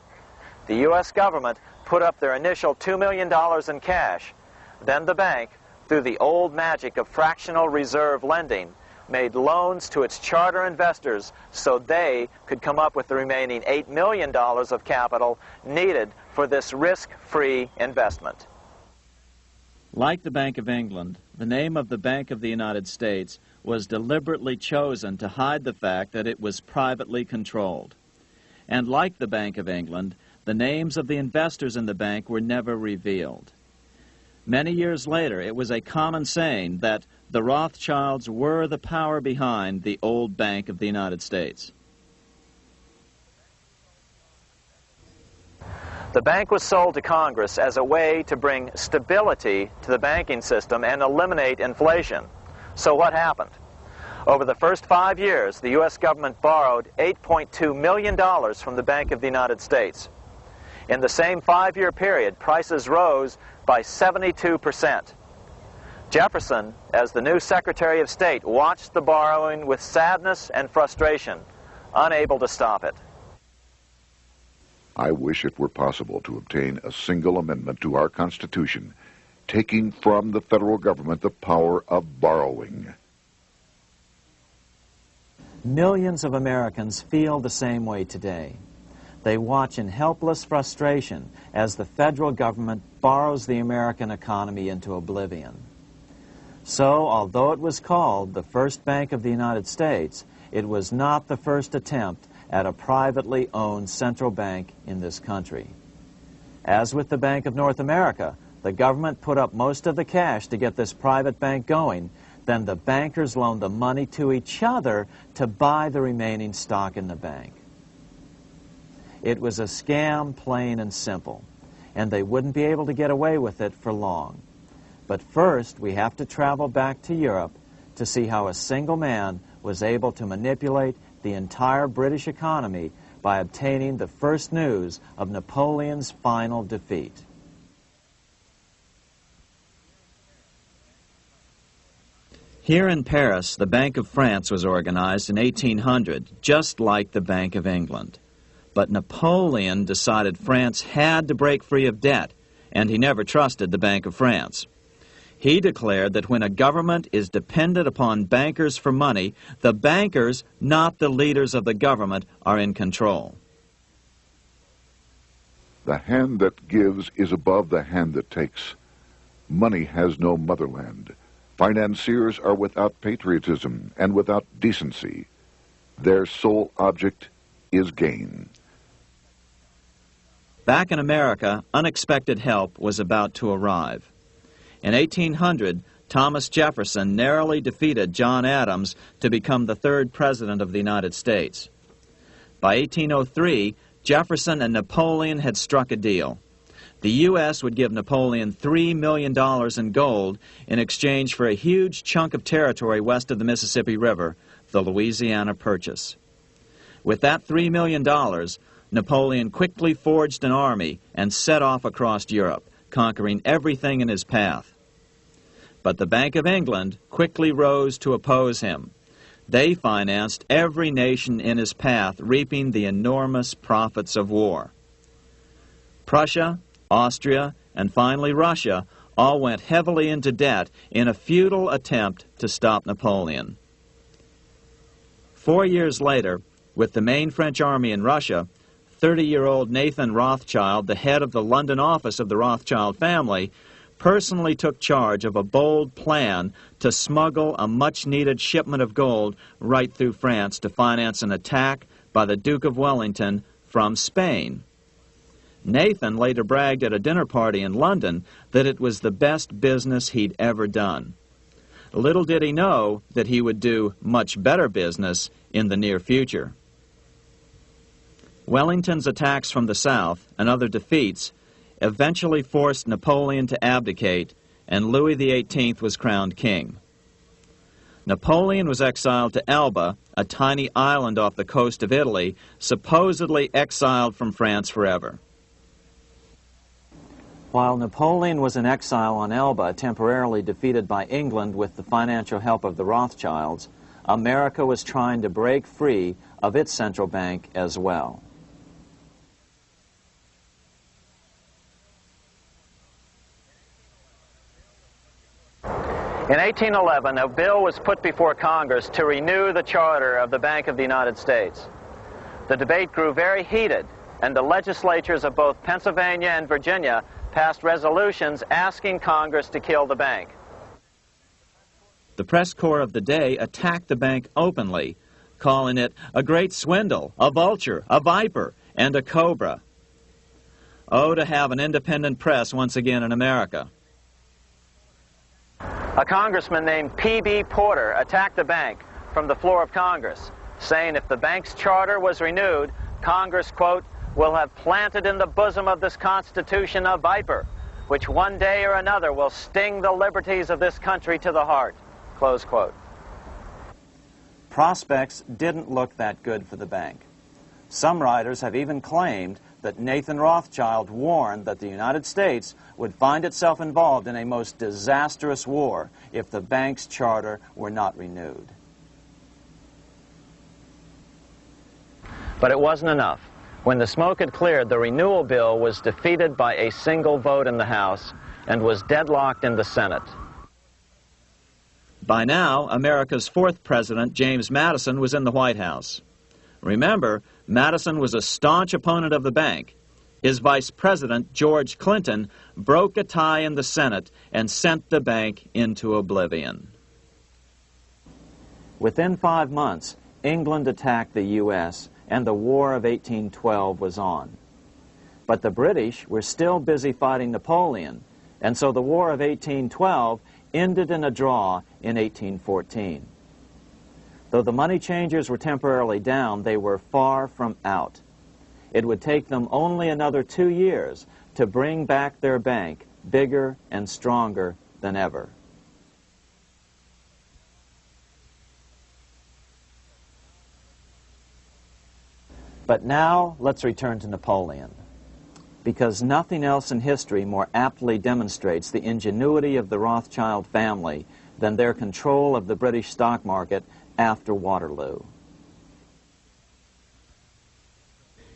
The U.S. government put up their initial $2 million in cash. Then the bank, through the old magic of fractional reserve lending, made loans to its charter investors so they could come up with the remaining $8 million of capital needed for this risk-free investment. Like the Bank of England, the name of the Bank of the United States was deliberately chosen to hide the fact that it was privately controlled. And like the Bank of England, the names of the investors in the bank were never revealed. Many years later, it was a common saying that the Rothschilds were the power behind the old Bank of the United States. The bank was sold to Congress as a way to bring stability to the banking system and eliminate inflation. So what happened? Over the first 5 years, the U.S. government borrowed $8.2 million from the Bank of the United States. In the same 5-year period, prices rose by 72%. Jefferson, as the new Secretary of State, watched the borrowing with sadness and frustration, unable to stop it. I wish it were possible to obtain a single amendment to our Constitution, taking from the federal government the power of borrowing. Millions of Americans feel the same way today. They watch in helpless frustration as the federal government borrows the American economy into oblivion. So, although it was called the First Bank of the United States, it was not the first attempt at a privately owned central bank in this country. As with the Bank of North America, the government put up most of the cash to get this private bank going, then the bankers loaned the money to each other to buy the remaining stock in the bank. It was a scam, plain and simple, and they wouldn't be able to get away with it for long. But first, we have to travel back to Europe to see how a single man was able to manipulate the entire British economy by obtaining the first news of Napoleon's final defeat. Here in Paris, the Bank of France was organized in 1800, just like the Bank of England. But Napoleon decided France had to break free of debt, and he never trusted the Bank of France. He declared that when a government is dependent upon bankers for money, the bankers, not the leaders of the government, are in control. The hand that gives is above the hand that takes. Money has no motherland. Financiers are without patriotism and without decency. Their sole object is gain. Back in America, unexpected help was about to arrive. In 1800, Thomas Jefferson narrowly defeated John Adams to become the third president of the United States. By 1803, Jefferson and Napoleon had struck a deal. The U.S. would give Napoleon $3 million in gold in exchange for a huge chunk of territory west of the Mississippi River, the Louisiana Purchase. With that $3 million, Napoleon quickly forged an army and set off across Europe, conquering everything in his path. But the Bank of England quickly rose to oppose him. They financed every nation in his path, reaping the enormous profits of war. Prussia, Austria, and finally Russia all went heavily into debt in a futile attempt to stop Napoleon. 4 years later, with the main French army in Russia, 30-year-old Nathan Rothschild, the head of the London office of the Rothschild family, personally took charge of a bold plan to smuggle a much-needed shipment of gold right through France to finance an attack by the Duke of Wellington from Spain. Nathan later bragged at a dinner party in London that it was the best business he'd ever done. Little did he know that he would do much better business in the near future. Wellington's attacks from the south and other defeats eventually forced Napoleon to abdicate, and Louis XVIII was crowned king. Napoleon was exiled to Elba, a tiny island off the coast of Italy, supposedly exiled from France forever. While Napoleon was in exile on Elba, temporarily defeated by England with the financial help of the Rothschilds, America was trying to break free of its central bank as well. In 1811, a bill was put before Congress to renew the charter of the Bank of the United States. The debate grew very heated, and the legislatures of both Pennsylvania and Virginia passed resolutions asking Congress to kill the bank. The press corps of the day attacked the bank openly, calling it a great swindle, a vulture, a viper, and a cobra. Oh, to have an independent press once again in America. A congressman named P.B. Porter attacked the bank from the floor of Congress, saying if the bank's charter was renewed, Congress, quote, will have planted in the bosom of this Constitution a viper, which one day or another will sting the liberties of this country to the heart, close quote. Prospects didn't look that good for the bank. Some writers have even claimed that Nathan Rothschild warned that the United States would find itself involved in a most disastrous war if the bank's charter were not renewed. But it wasn't enough. When the smoke had cleared, the renewal bill was defeated by a single vote in the House and was deadlocked in the Senate. By now, America's fourth president, James Madison, was in the White House. Remember, Madison was a staunch opponent of the bank. His vice president, George Clinton, broke a tie in the Senate and sent the bank into oblivion. Within 5 months, England attacked the U.S., and the War of 1812 was on. But the British were still busy fighting Napoleon, and so the War of 1812 ended in a draw in 1814. Though the money changers were temporarily down, they were far from out. It would take them only another 2 years to bring back their bank bigger and stronger than ever. But now, let's return to Napoleon, because nothing else in history more aptly demonstrates the ingenuity of the Rothschild family than their control of the British stock market after Waterloo.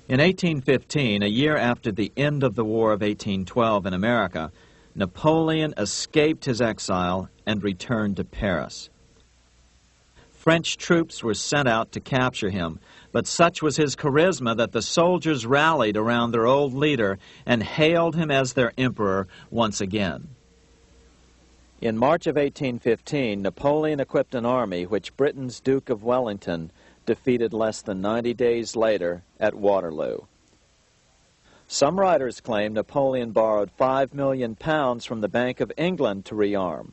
In 1815, a year after the end of the War of 1812 in America, Napoleon escaped his exile and returned to Paris. French troops were sent out to capture him, but such was his charisma that the soldiers rallied around their old leader and hailed him as their emperor once again. In March of 1815, Napoleon equipped an army which Britain's Duke of Wellington defeated less than 90 days later at Waterloo. Some writers claim Napoleon borrowed £5 million from the Bank of England to rearm.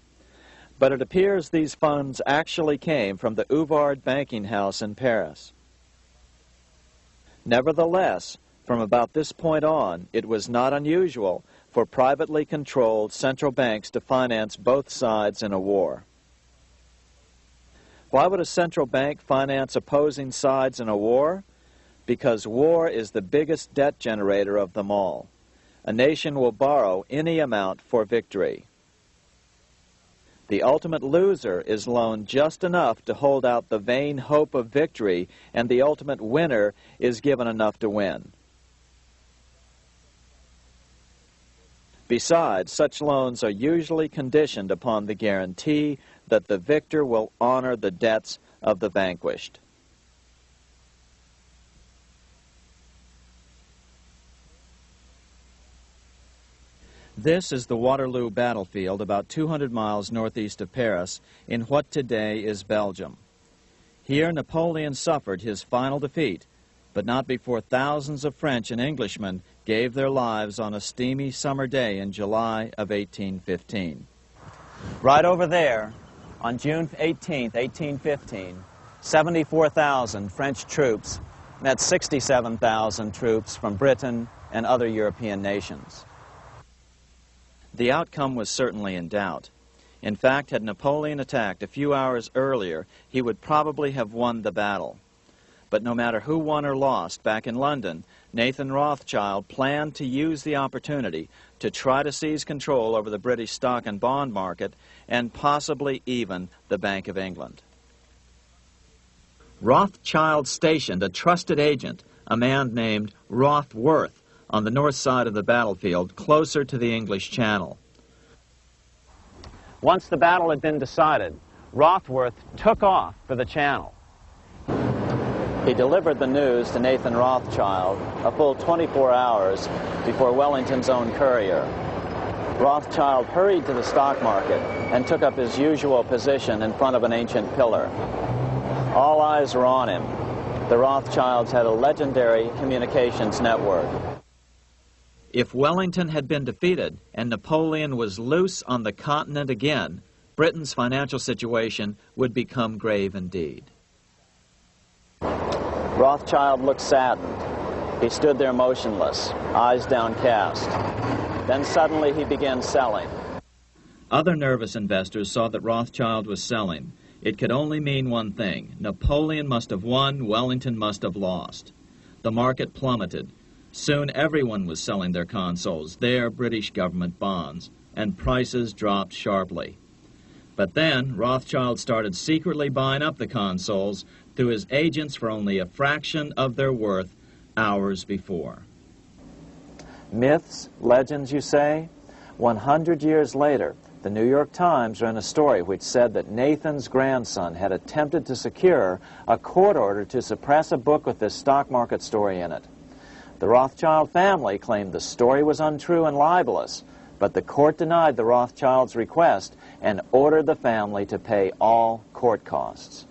But it appears these funds actually came from the Ouvard banking house in Paris. Nevertheless, from about this point on, it was not unusual for privately controlled central banks to finance both sides in a war. Why would a central bank finance opposing sides in a war? Because war is the biggest debt generator of them all. A nation will borrow any amount for victory. The ultimate loser is loaned just enough to hold out the vain hope of victory, and the ultimate winner is given enough to win. Besides, such loans are usually conditioned upon the guarantee that the victor will honor the debts of the vanquished. This is the Waterloo battlefield about 200 miles northeast of Paris in what today is Belgium. Here Napoleon suffered his final defeat, but not before thousands of French and Englishmen gave their lives on a steamy summer day in July of 1815. Right over there, on June 18, 1815, 74,000 French troops met 67,000 troops from Britain and other European nations. The outcome was certainly in doubt. In fact, had Napoleon attacked a few hours earlier, he would probably have won the battle. But no matter who won or lost, back in London, Nathan Rothschild planned to use the opportunity to try to seize control over the British stock and bond market and possibly even the Bank of England. Rothschild stationed a trusted agent, a man named Rothworth, on the north side of the battlefield, closer to the English Channel. Once the battle had been decided, Rothworth took off for the Channel. He delivered the news to Nathan Rothschild a full 24 hours before Wellington's own courier. Rothschild hurried to the stock market and took up his usual position in front of an ancient pillar. All eyes were on him. The Rothschilds had a legendary communications network. If Wellington had been defeated and Napoleon was loose on the continent again, Britain's financial situation would become grave indeed. Rothschild looked saddened. He stood there motionless, eyes downcast. Then suddenly he began selling. Other nervous investors saw that Rothschild was selling. It could only mean one thing. Napoleon must have won, Wellington must have lost. The market plummeted. Soon everyone was selling their consols, their British government bonds, and prices dropped sharply. But then Rothschild started secretly buying up the consols through his agents for only a fraction of their worth hours before. Myths, legends, you say? 100 years later, the New York Times ran a story which said that Nathan's grandson had attempted to secure a court order to suppress a book with this stock market story in it. The Rothschild family claimed the story was untrue and libelous, but the court denied the Rothschilds' request and ordered the family to pay all court costs.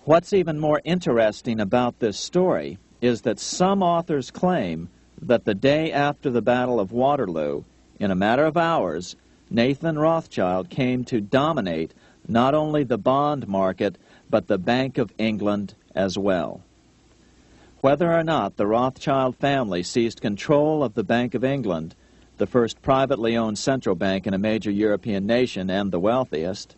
What's even more interesting about this story is that some authors claim that the day after the Battle of Waterloo, in a matter of hours, Nathan Rothschild came to dominate not only the bond market, but the Bank of England as well. Whether or not the Rothschild family seized control of the Bank of England, the first privately owned central bank in a major European nation and the wealthiest,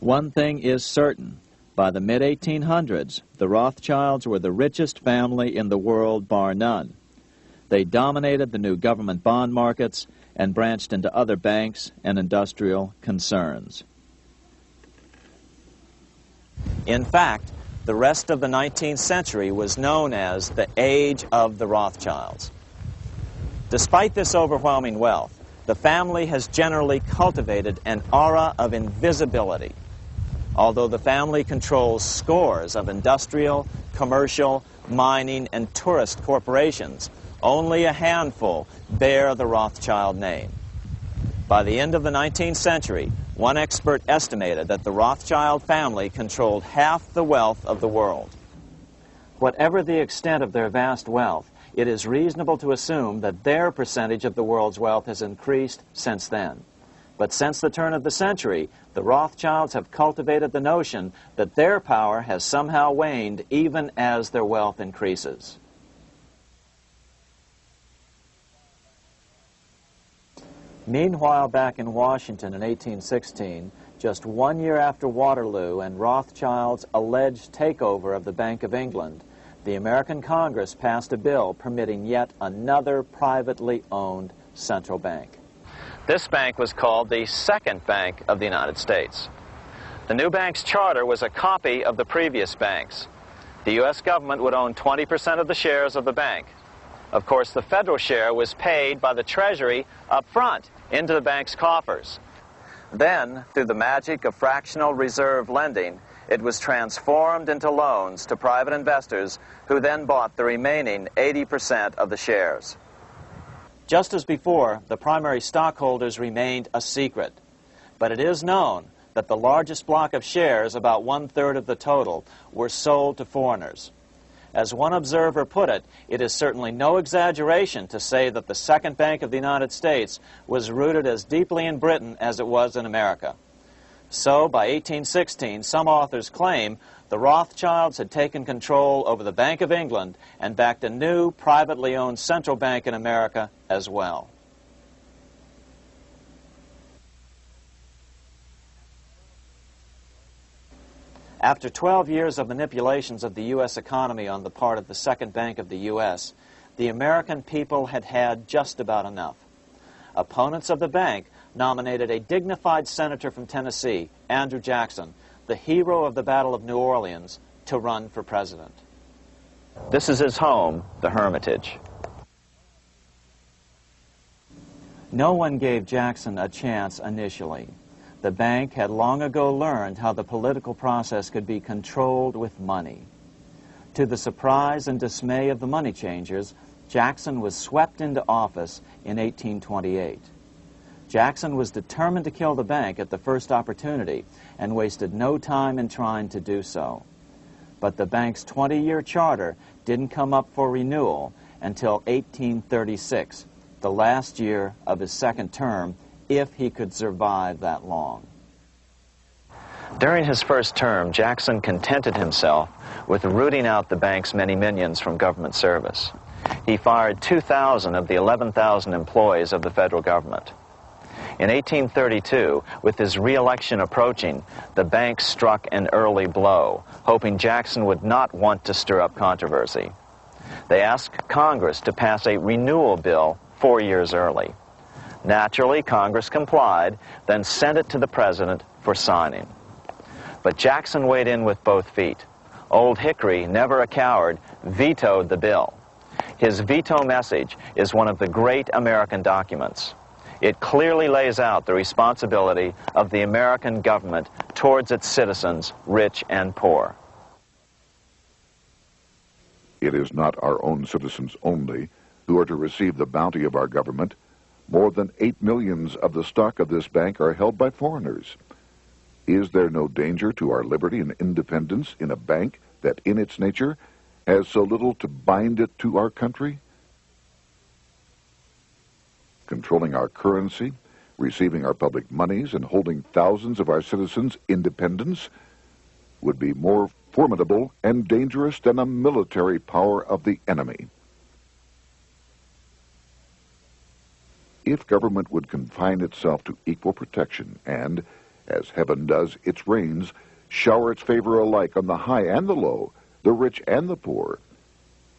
one thing is certain. By the mid-1800s, the Rothschilds were the richest family in the world, bar none. They dominated the new government bond markets and branched into other banks and industrial concerns. In fact, the rest of the 19th century was known as the Age of the Rothschilds. Despite this overwhelming wealth, the family has generally cultivated an aura of invisibility. Although the family controls scores of industrial, commercial, mining, and tourist corporations, only a handful bear the Rothschild name. By the end of the 19th century, one expert estimated that the Rothschild family controlled half the wealth of the world. Whatever the extent of their vast wealth, it is reasonable to assume that their percentage of the world's wealth has increased since then. But since the turn of the century, the Rothschilds have cultivated the notion that their power has somehow waned even as their wealth increases. Meanwhile, back in Washington in 1816, just 1 year after Waterloo and Rothschild's alleged takeover of the Bank of England, the American Congress passed a bill permitting yet another privately owned central bank. This bank was called the Second Bank of the United States. The new bank's charter was a copy of the previous banks. The U.S. government would own 20% of the shares of the bank. Of course, the federal share was paid by the Treasury up front into the bank's coffers. Then, through the magic of fractional reserve lending, it was transformed into loans to private investors who then bought the remaining 80% of the shares. Just as before, the primary stockholders remained a secret. But it is known that the largest block of shares, about 1/3 of the total, were sold to foreigners. As one observer put it, it is certainly no exaggeration to say that the Second Bank of the United States was rooted as deeply in Britain as it was in America. So, by 1816, some authors claim the Rothschilds had taken control over the Bank of England and backed a new, privately owned central bank in America as well. After 12 years of manipulations of the U.S. economy on the part of the Second Bank of the U.S., the American people had had just about enough. Opponents of the bank nominated a dignified senator from Tennessee, Andrew Jackson, the hero of the Battle of New Orleans, to run for president. This is his home, the Hermitage. No one gave Jackson a chance initially. The bank had long ago learned how the political process could be controlled with money. To the surprise and dismay of the money changers, Jackson was swept into office in 1828. Jackson was determined to kill the bank at the first opportunity and wasted no time in trying to do so. But the bank's 20-year charter didn't come up for renewal until 1836, the last year of his second term, if he could survive that long. During his first term, Jackson contented himself with rooting out the bank's many minions from government service. He fired 2,000 of the 11,000 employees of the federal government. In 1832, with his re-election approaching, the bank struck an early blow, hoping Jackson would not want to stir up controversy. They asked Congress to pass a renewal bill 4 years early. Naturally, Congress complied, then sent it to the president for signing. But Jackson weighed in with both feet. Old Hickory, never a coward, vetoed the bill. His veto message is one of the great American documents. It clearly lays out the responsibility of the American government towards its citizens, rich and poor. It is not our own citizens only who are to receive the bounty of our government. More than 8 millions of the stock of this bank are held by foreigners. Is there no danger to our liberty and independence in a bank that in its nature has so little to bind it to our country? Controlling our currency, receiving our public monies, and holding thousands of our citizens' independence would be more formidable and dangerous than a military power of the enemy. If government would confine itself to equal protection and, as heaven does its rains, shower its favor alike on the high and the low, the rich and the poor,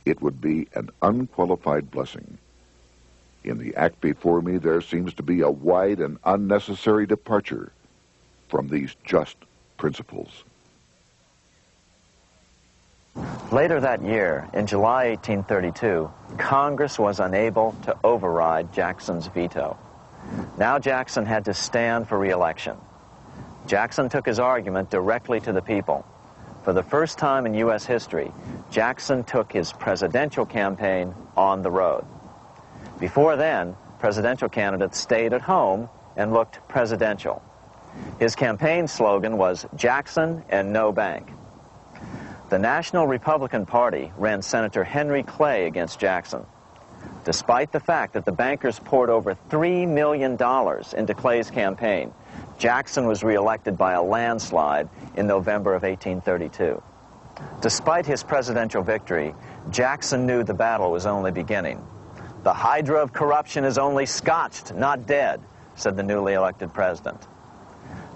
it would be an unqualified blessing. In the act before me, there seems to be a wide and unnecessary departure from these just principles. Later that year, in July 1832, Congress was unable to override Jackson's veto. Now Jackson had to stand for re-election. Jackson took his argument directly to the people. For the first time in U.S. history, Jackson took his presidential campaign on the road. Before then, presidential candidates stayed at home and looked presidential. His campaign slogan was "Jackson and no bank." The National Republican Party ran Senator Henry Clay against Jackson. Despite the fact that the bankers poured over $3 million into Clay's campaign, Jackson was reelected by a landslide in November of 1832. Despite his presidential victory, Jackson knew the battle was only beginning. "The hydra of corruption is only scotched, not dead," said the newly elected president.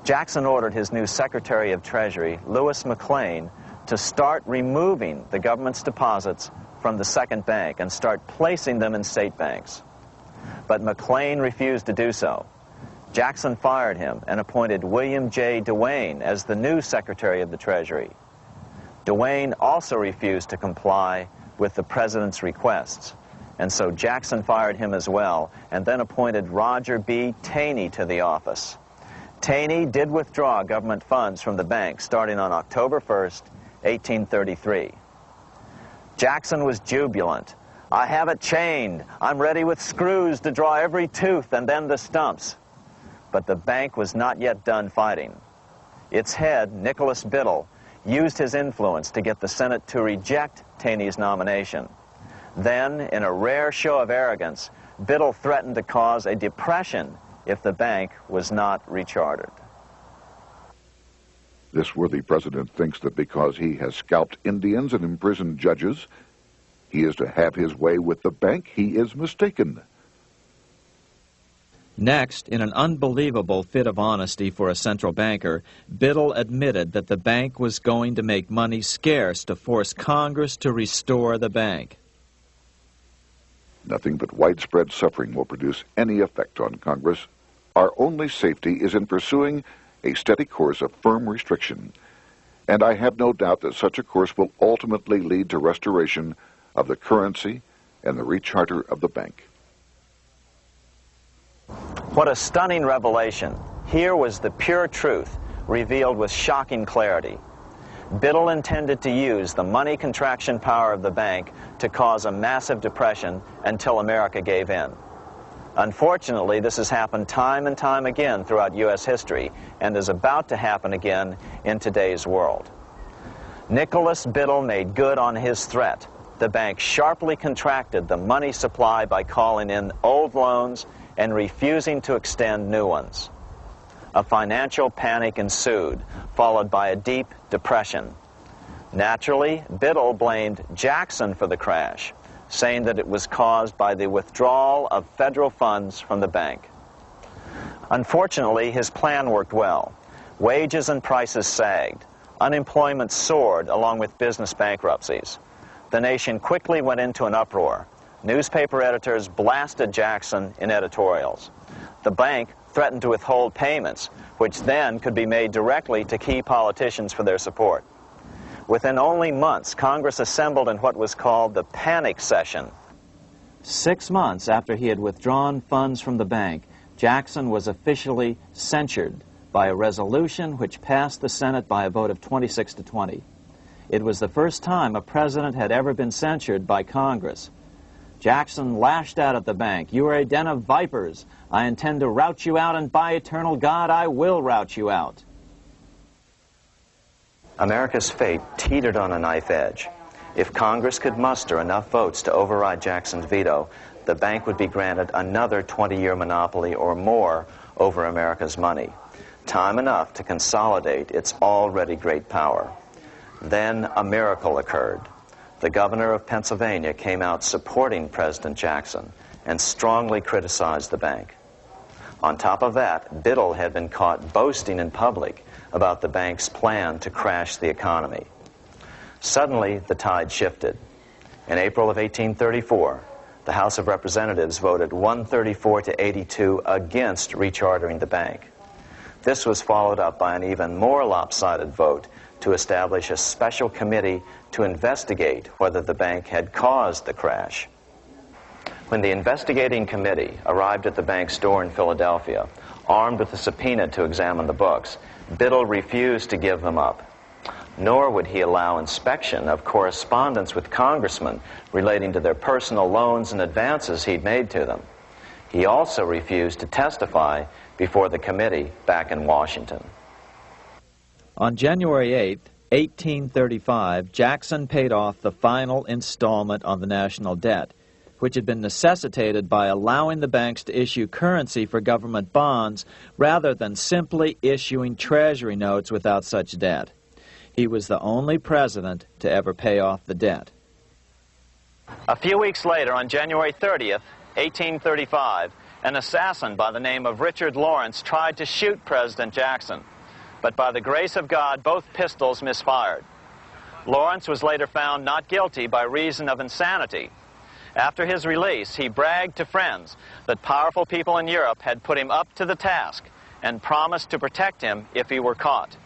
Jackson ordered his new Secretary of Treasury, Lewis McLean, to start removing the government's deposits from the second bank and start placing them in state banks. But McLean refused to do so. Jackson fired him and appointed William J. Duane as the new Secretary of the Treasury. Duane also refused to comply with the president's requests, and so Jackson fired him as well and then appointed Roger B. Taney to the office. Taney did withdraw government funds from the bank starting on October 1st, 1833. Jackson was jubilant. "I have it chained. I'm ready with screws to draw every tooth and then the stumps." But the bank was not yet done fighting. Its head, Nicholas Biddle, used his influence to get the Senate to reject Taney's nomination. Then, in a rare show of arrogance, Biddle threatened to cause a depression if the bank was not rechartered. This worthy president thinks that because he has scalped Indians and imprisoned judges, he is to have his way with the bank. He is mistaken. Next, in an unbelievable fit of honesty for a central banker, Biddle admitted that the bank was going to make money scarce to force Congress to restore the bank. Nothing but widespread suffering will produce any effect on Congress. Our only safety is in pursuing a steady course of firm restriction, and I have no doubt that such a course will ultimately lead to restoration of the currency and the recharter of the bank. What a stunning revelation. Here was the pure truth, revealed with shocking clarity. Biddle intended to use the money contraction power of the bank to cause a massive depression until America gave in. Unfortunately, this has happened time and time again throughout U.S. history and is about to happen again in today's world. Nicholas Biddle made good on his threat. The bank sharply contracted the money supply by calling in old loans and refusing to extend new ones. A financial panic ensued, followed by a deep depression. Naturally, Biddle blamed Jackson for the crash, saying that it was caused by the withdrawal of federal funds from the bank. Unfortunately, his plan worked well. Wages and prices sagged. Unemployment soared along with business bankruptcies. The nation quickly went into an uproar. Newspaper editors blasted Jackson in editorials. The bank threatened to withhold payments, which then could be made directly to key politicians for their support. Within only months, Congress assembled in what was called the panic session. 6 months after he had withdrawn funds from the bank, Jackson was officially censured by a resolution which passed the Senate by a vote of 26 to 20. It was the first time a president had ever been censured by Congress. Jackson lashed out at the bank. "You are a den of vipers. I intend to rout you out, and by eternal God, I will rout you out." America's fate teetered on a knife edge. If Congress could muster enough votes to override Jackson's veto, the bank would be granted another 20-year monopoly or more over America's money, time enough to consolidate its already great power. Then a miracle occurred. The governor of Pennsylvania came out supporting President Jackson and strongly criticized the bank. On top of that, Biddle had been caught boasting in public about the bank's plan to crash the economy. Suddenly, the tide shifted. In April of 1834, the House of Representatives voted 134 to 82 against rechartering the bank. This was followed up by an even more lopsided vote to establish a special committee to investigate whether the bank had caused the crash. When the investigating committee arrived at the bank's door in Philadelphia, armed with a subpoena to examine the books, Biddle refused to give them up. Nor would he allow inspection of correspondence with congressmen relating to their personal loans and advances he'd made to them. He also refused to testify before the committee back in Washington. On January 8th, 1835, Jackson paid off the final installment on the national debt, which had been necessitated by allowing the banks to issue currency for government bonds rather than simply issuing treasury notes without such debt. He was the only president to ever pay off the debt. A few weeks later, on January 30th, 1835, an assassin by the name of Richard Lawrence tried to shoot President Jackson, but by the grace of God, both pistols misfired. Lawrence was later found not guilty by reason of insanity. After his release, he bragged to friends that powerful people in Europe had put him up to the task and promised to protect him if he were caught.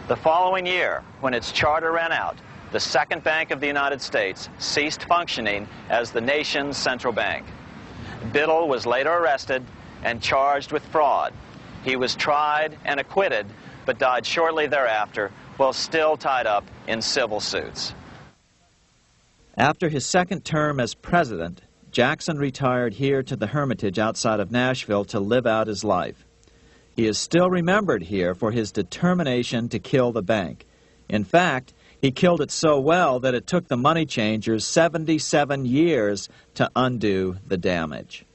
The following year, when its charter ran out, the Second Bank of the United States ceased functioning as the nation's central bank. Biddle was later arrested and charged with fraud. He was tried and acquitted, but died shortly thereafter while still tied up in civil suits. After his second term as president, Jackson retired here to the Hermitage outside of Nashville to live out his life. He is still remembered here for his determination to kill the bank. In fact, he killed it so well that it took the money changers 77 years to undo the damage.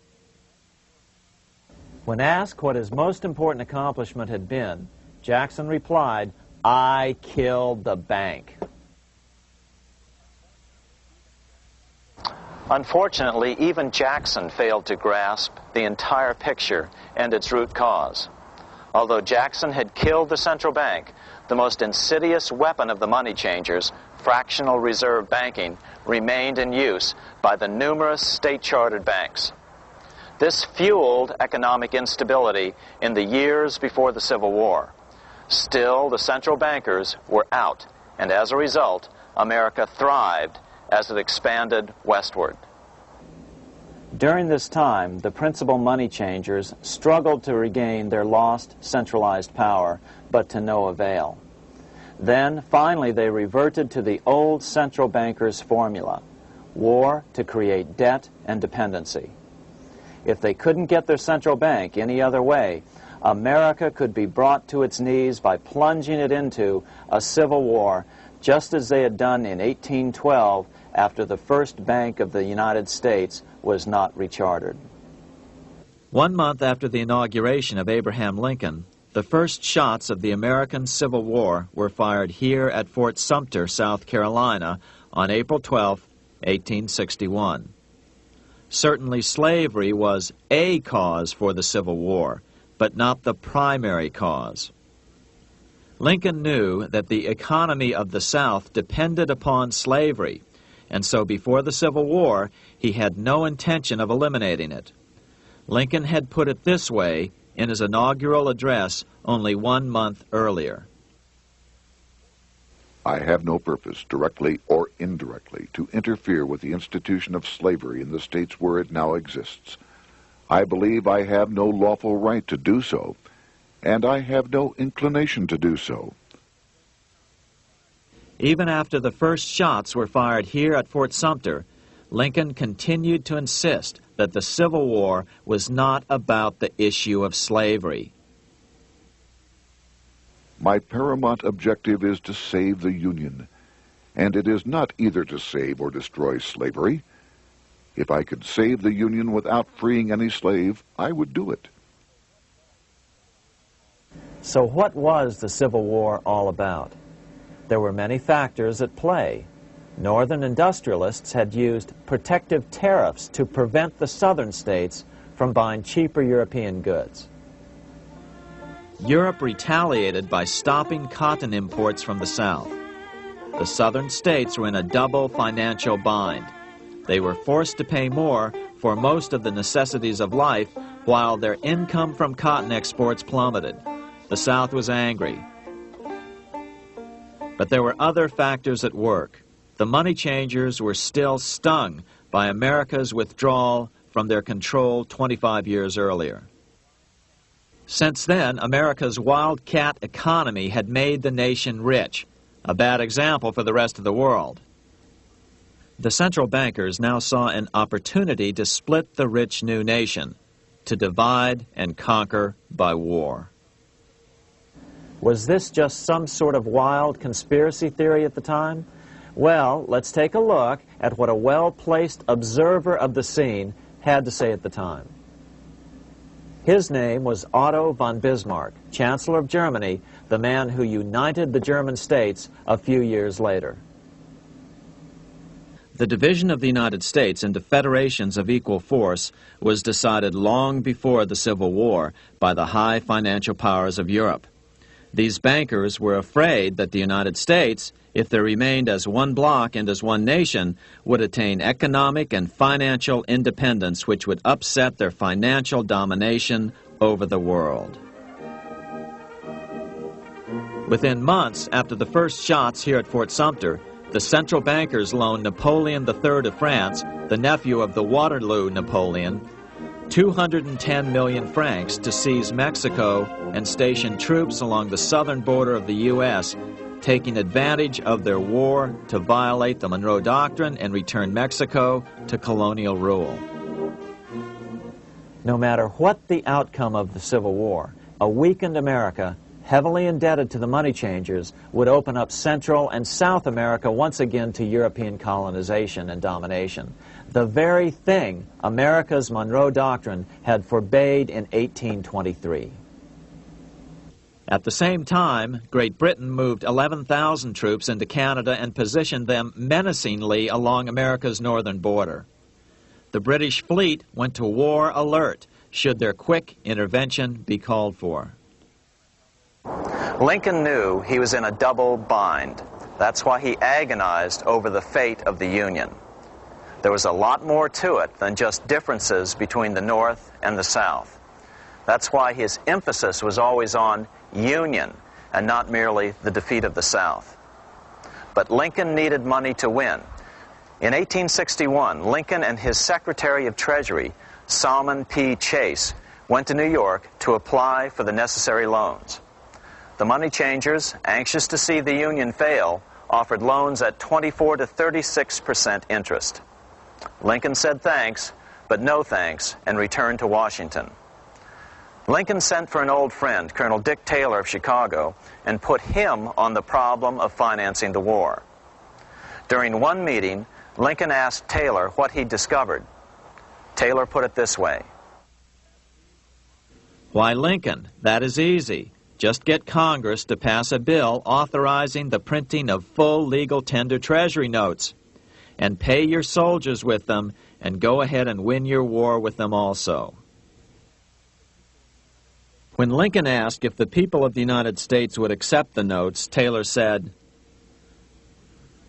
When asked what his most important accomplishment had been, Jackson replied, "I killed the bank." Unfortunately, even Jackson failed to grasp the entire picture and its root cause. Although Jackson had killed the central bank, the most insidious weapon of the money changers, fractional reserve banking, remained in use by the numerous state-chartered banks. This fueled economic instability in the years before the Civil War. Still, the central bankers were out, and as a result, America thrived as it expanded westward. During this time, the principal money changers struggled to regain their lost centralized power, but to no avail. Then, finally, they reverted to the old central bankers' formula: war to create debt and dependency. If they couldn't get their central bank any other way, America could be brought to its knees by plunging it into a civil war, just as they had done in 1812 after the first Bank of the United States was not rechartered. 1 month after the inauguration of Abraham Lincoln, the first shots of the American Civil War were fired here at Fort Sumter, South Carolina, on April 12, 1861. Certainly slavery was a cause for the Civil War, but not the primary cause. Lincoln knew that the economy of the South depended upon slavery, and so before the Civil War, he had no intention of eliminating it. Lincoln had put it this way in his inaugural address only 1 month earlier. I have no purpose, directly or indirectly, to interfere with the institution of slavery in the states where it now exists. I believe I have no lawful right to do so, and I have no inclination to do so. Even after the first shots were fired here at Fort Sumter, Lincoln continued to insist that the Civil War was not about the issue of slavery. My paramount objective is to save the Union, and it is not either to save or destroy slavery. If I could save the Union without freeing any slave, I would do it. So what was the Civil War all about? There were many factors at play. Northern industrialists had used protective tariffs to prevent the southern states from buying cheaper European goods. Europe retaliated by stopping cotton imports from the South. The southern states were in a double financial bind. They were forced to pay more for most of the necessities of life, while their income from cotton exports plummeted. The South was angry. But there were other factors at work. The money changers were still stung by America's withdrawal from their control 25 years earlier. Since then, America's wildcat economy had made the nation rich, a bad example for the rest of the world. The central bankers now saw an opportunity to split the rich new nation, to divide and conquer by war. Was this just some sort of wild conspiracy theory at the time? Well, let's take a look at what a well-placed observer of the scene had to say at the time. His name was Otto von Bismarck, Chancellor of Germany, the man who united the German states a few years later. The division of the United States into federations of equal force was decided long before the Civil War by the high financial powers of Europe. These bankers were afraid that the United States, if they remained as one bloc and as one nation, would attain economic and financial independence which would upset their financial domination over the world. Within months after the first shots here at Fort Sumter, the central bankers loaned Napoleon III of France, the nephew of the Waterloo Napoleon, 210 million francs to seize Mexico and station troops along the southern border of the U.S., taking advantage of their war to violate the Monroe Doctrine and return Mexico to colonial rule. No matter what the outcome of the Civil War, a weakened America, heavily indebted to the money changers, would open up Central and South America once again to European colonization and domination. The very thing America's Monroe Doctrine had forbade in 1823. At the same time, Great Britain moved 11,000 troops into Canada and positioned them menacingly along America's northern border. The British fleet went to war alert should their quick intervention be called for. Lincoln knew he was in a double bind. That's why he agonized over the fate of the Union. There was a lot more to it than just differences between the North and the South. That's why his emphasis was always on union and not merely the defeat of the South. But Lincoln needed money to win. In 1861, Lincoln and his Secretary of Treasury, Salmon P. Chase, went to New York to apply for the necessary loans. The money changers, anxious to see the Union fail, offered loans at 24 to 36% interest. Lincoln said thanks, but no thanks, and returned to Washington. Lincoln sent for an old friend, Colonel Dick Taylor of Chicago, and put him on the problem of financing the war. During one meeting, Lincoln asked Taylor what he'd discovered. Taylor put it this way. Why, Lincoln, that is easy. Just get Congress to pass a bill authorizing the printing of full legal tender treasury notes, and pay your soldiers with them, and go ahead and win your war with them also. When Lincoln asked if the people of the United States would accept the notes, Taylor said,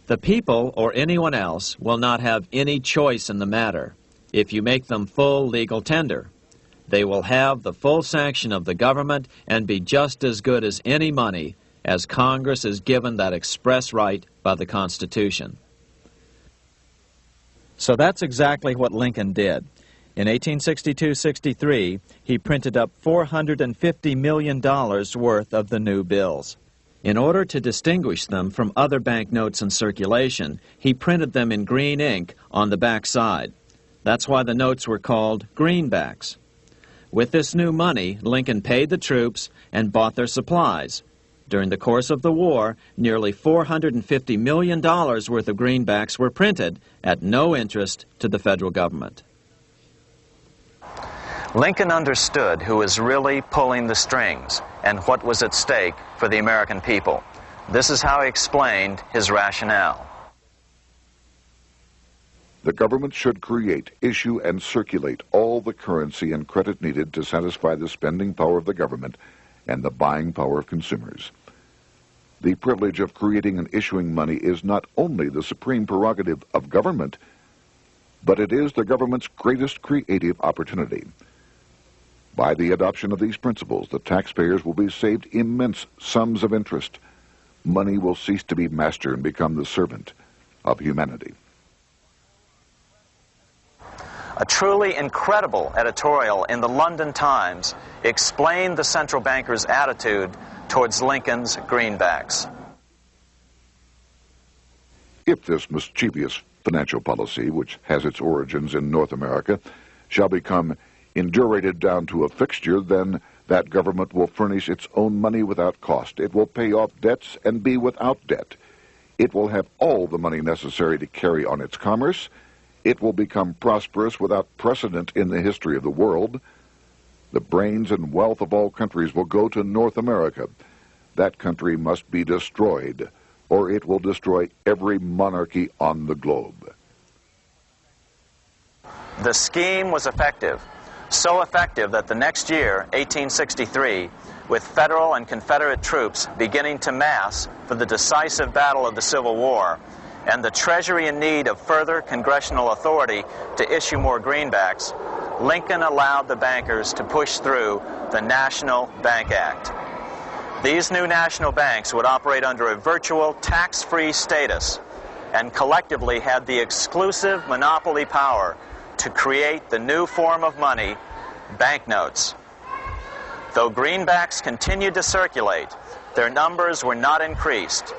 "The people, or anyone else, will not have any choice in the matter if you make them full legal tender. They will have the full sanction of the government and be just as good as any money, as Congress is given that express right by the Constitution." So that's exactly what Lincoln did. In 1862-63, he printed up $450 million worth of the new bills. In order to distinguish them from other banknotes in circulation, he printed them in green ink on the back side. That's why the notes were called greenbacks. With this new money, Lincoln paid the troops and bought their supplies. During the course of the war, nearly $450 million worth of greenbacks were printed at no interest to the federal government. Lincoln understood who was really pulling the strings and what was at stake for the American people. This is how he explained his rationale. The government should create, issue, and circulate all the currency and credit needed to satisfy the spending power of the government and the buying power of consumers. The privilege of creating and issuing money is not only the supreme prerogative of government, but it is the government's greatest creative opportunity. By the adoption of these principles, the taxpayers will be saved immense sums of interest. Money will cease to be master and become the servant of humanity. A truly incredible editorial in the London Times explained the central bankers' attitude towards Lincoln's greenbacks. If this mischievous financial policy, which has its origins in North America, shall become indurated down to a fixture, then That government will furnish its own money without cost. It will pay off debts and be without debt. It will have all the money necessary to carry on its commerce. It will become prosperous without precedent in the history of the world. The brains and wealth of all countries will go to North America. That country must be destroyed, or it will destroy every monarchy on the globe. The scheme was effective, so effective that the next year, 1863, with Federal and Confederate troops beginning to mass for the decisive battle of the Civil War, and the Treasury in need of further congressional authority to issue more greenbacks, Lincoln allowed the bankers to push through the National Bank Act. These new national banks would operate under a virtual tax-free status and collectively had the exclusive monopoly power to create the new form of money, banknotes. Though greenbacks continued to circulate, their numbers were not increased.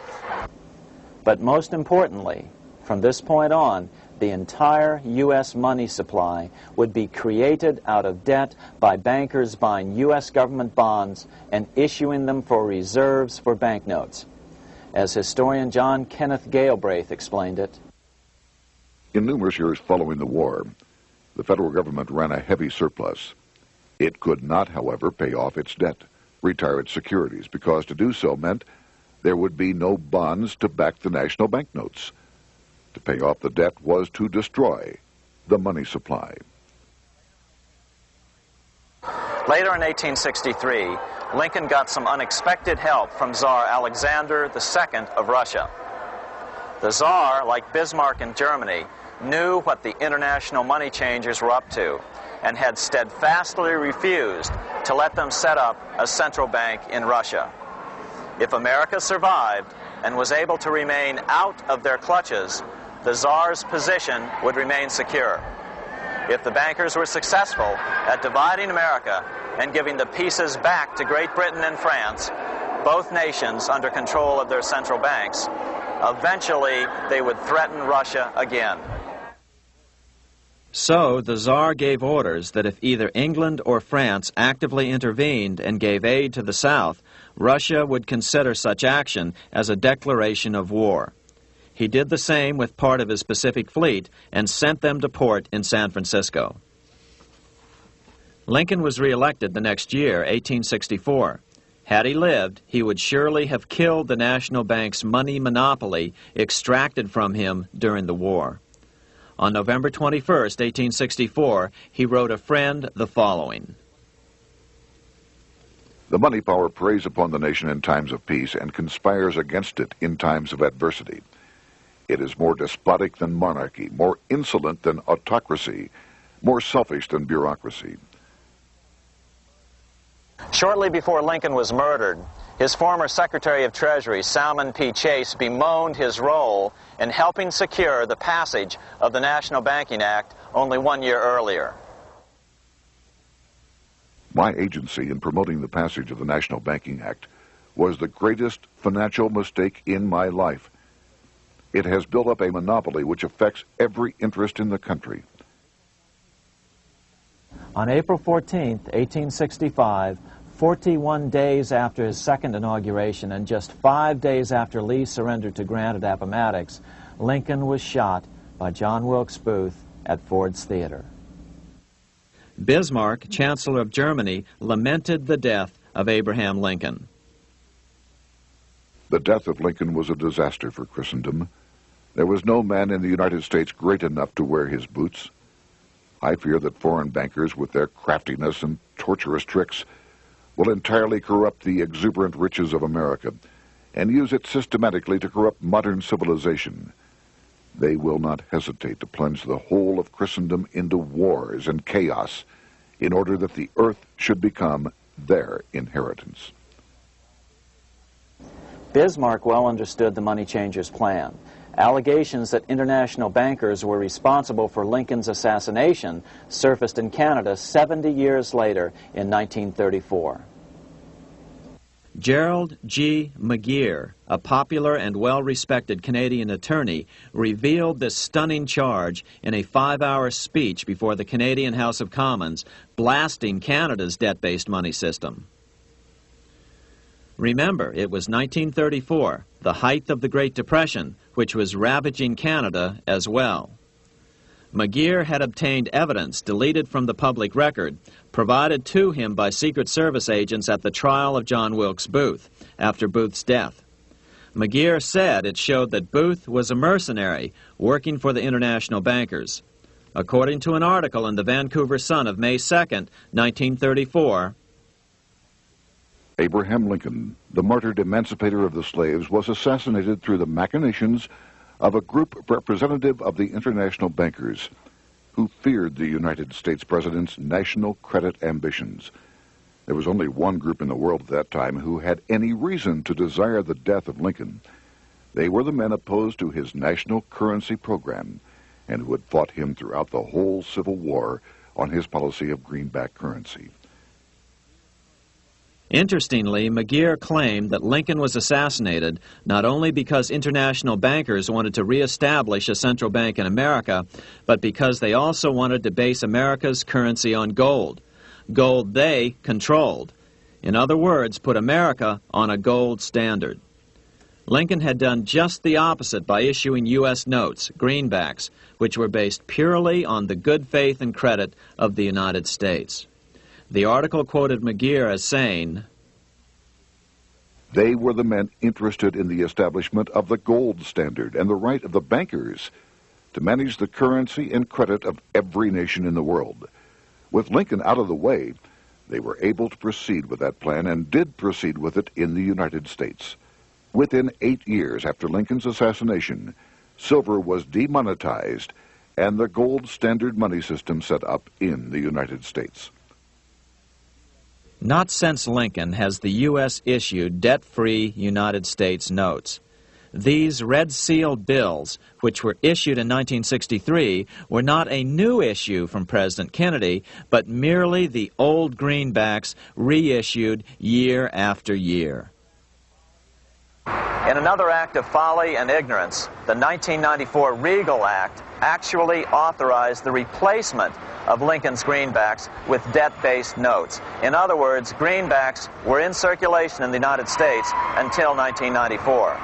But most importantly, from this point on, the entire U.S. money supply would be created out of debt by bankers buying U.S. government bonds and issuing them for reserves for banknotes. As historian John Kenneth Galbraith explained it, in numerous years following the war, the federal government ran a heavy surplus. It could not, however, pay off its debt, retire its securities, because to do so meant there would be no bonds to back the national banknotes. To pay off the debt was to destroy the money supply. Later in 1863, Lincoln got some unexpected help from Tsar Alexander II of Russia. The Tsar, like Bismarck in Germany, knew what the international money changers were up to and had steadfastly refused to let them set up a central bank in Russia. If America survived and was able to remain out of their clutches, the Tsar's position would remain secure. If the bankers were successful at dividing America and giving the pieces back to Great Britain and France, both nations under control of their central banks, eventually they would threaten Russia again. So the Tsar gave orders that if either England or France actively intervened and gave aid to the South, Russia would consider such action as a declaration of war. He did the same with part of his Pacific Fleet and sent them to port in San Francisco. Lincoln was reelected the next year, 1864. Had he lived, he would surely have killed the national bank's money monopoly extracted from him during the war. On November 21, 1864, he wrote a friend the following: The money power preys upon the nation in times of peace and conspires against it in times of adversity. It is more despotic than monarchy, more insolent than autocracy, more selfish than bureaucracy. Shortly before Lincoln was murdered, his former Secretary of Treasury, Salmon P. Chase, bemoaned his role in helping secure the passage of the National Banking Act only 1 year earlier. My agency in promoting the passage of the National Banking Act was the greatest financial mistake in my life. It has built up a monopoly which affects every interest in the country. On April 14, 1865, 41 days after his second inauguration and just 5 days after Lee surrendered to Grant at Appomattox, Lincoln was shot by John Wilkes Booth at Ford's Theater. Bismarck, Chancellor of Germany, lamented the death of Abraham Lincoln. The death of Lincoln was a disaster for Christendom. There was no man in the United States great enough to wear his boots. I fear that foreign bankers, with their craftiness and tortuous tricks, will entirely corrupt the exuberant riches of America and use it systematically to corrupt modern civilization. They will not hesitate to plunge the whole of Christendom into wars and chaos in order that the earth should become their inheritance. Bismarck well understood the money changers' plan. Allegations that international bankers were responsible for Lincoln's assassination surfaced in Canada 70 years later in 1934. Gerald G. McGeer, a popular and well-respected Canadian attorney, revealed this stunning charge in a 5-hour speech before the Canadian House of Commons, blasting Canada's debt-based money system. Remember, it was 1934, the height of the Great Depression, which was ravaging Canada as well. McGeer had obtained evidence deleted from the public record, provided to him by Secret Service agents at the trial of John Wilkes Booth after Booth's death. McGeer said it showed that Booth was a mercenary working for the international bankers. According to an article in the Vancouver Sun of May 2nd, 1934, Abraham Lincoln, the martyred emancipator of the slaves, was assassinated through the machinations of a group representative of the international bankers who feared the United States president's national credit ambitions. There was only one group in the world at that time who had any reason to desire the death of Lincoln. They were the men opposed to his national currency program and who had fought him throughout the whole Civil War on his policy of greenback currency. Interestingly, McGeer claimed that Lincoln was assassinated not only because international bankers wanted to reestablish a central bank in America, but because they also wanted to base America's currency on gold. Gold they controlled. In other words, put America on a gold standard. Lincoln had done just the opposite by issuing U.S. notes, greenbacks, which were based purely on the good faith and credit of the United States. The article quoted McGeer as saying, "They were the men interested in the establishment of the gold standard and the right of the bankers to manage the currency and credit of every nation in the world. With Lincoln out of the way, they were able to proceed with that plan and did proceed with it in the United States. Within 8 years after Lincoln's assassination, silver was demonetized and the gold standard money system set up in the United States." Not since Lincoln has the U.S. issued debt-free United States notes. These red-sealed bills, which were issued in 1963, were not a new issue from President Kennedy, but merely the old greenbacks reissued year after year. In another act of folly and ignorance, the 1994 Regal Act actually authorized the replacement of Lincoln's greenbacks with debt-based notes. In other words, greenbacks were in circulation in the United States until 1994.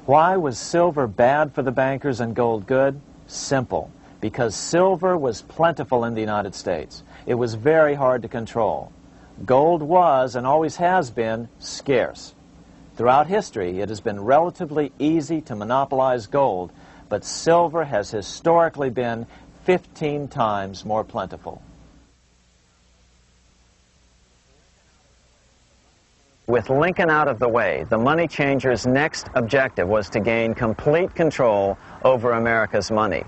Why was silver bad for the bankers and gold good? Simple. Because silver was plentiful in the United States. It was very hard to control. Gold was, and always has been, scarce. Throughout history, it has been relatively easy to monopolize gold, but silver has historically been 15 times more plentiful. With Lincoln out of the way, the money changers' next objective was to gain complete control over America's money.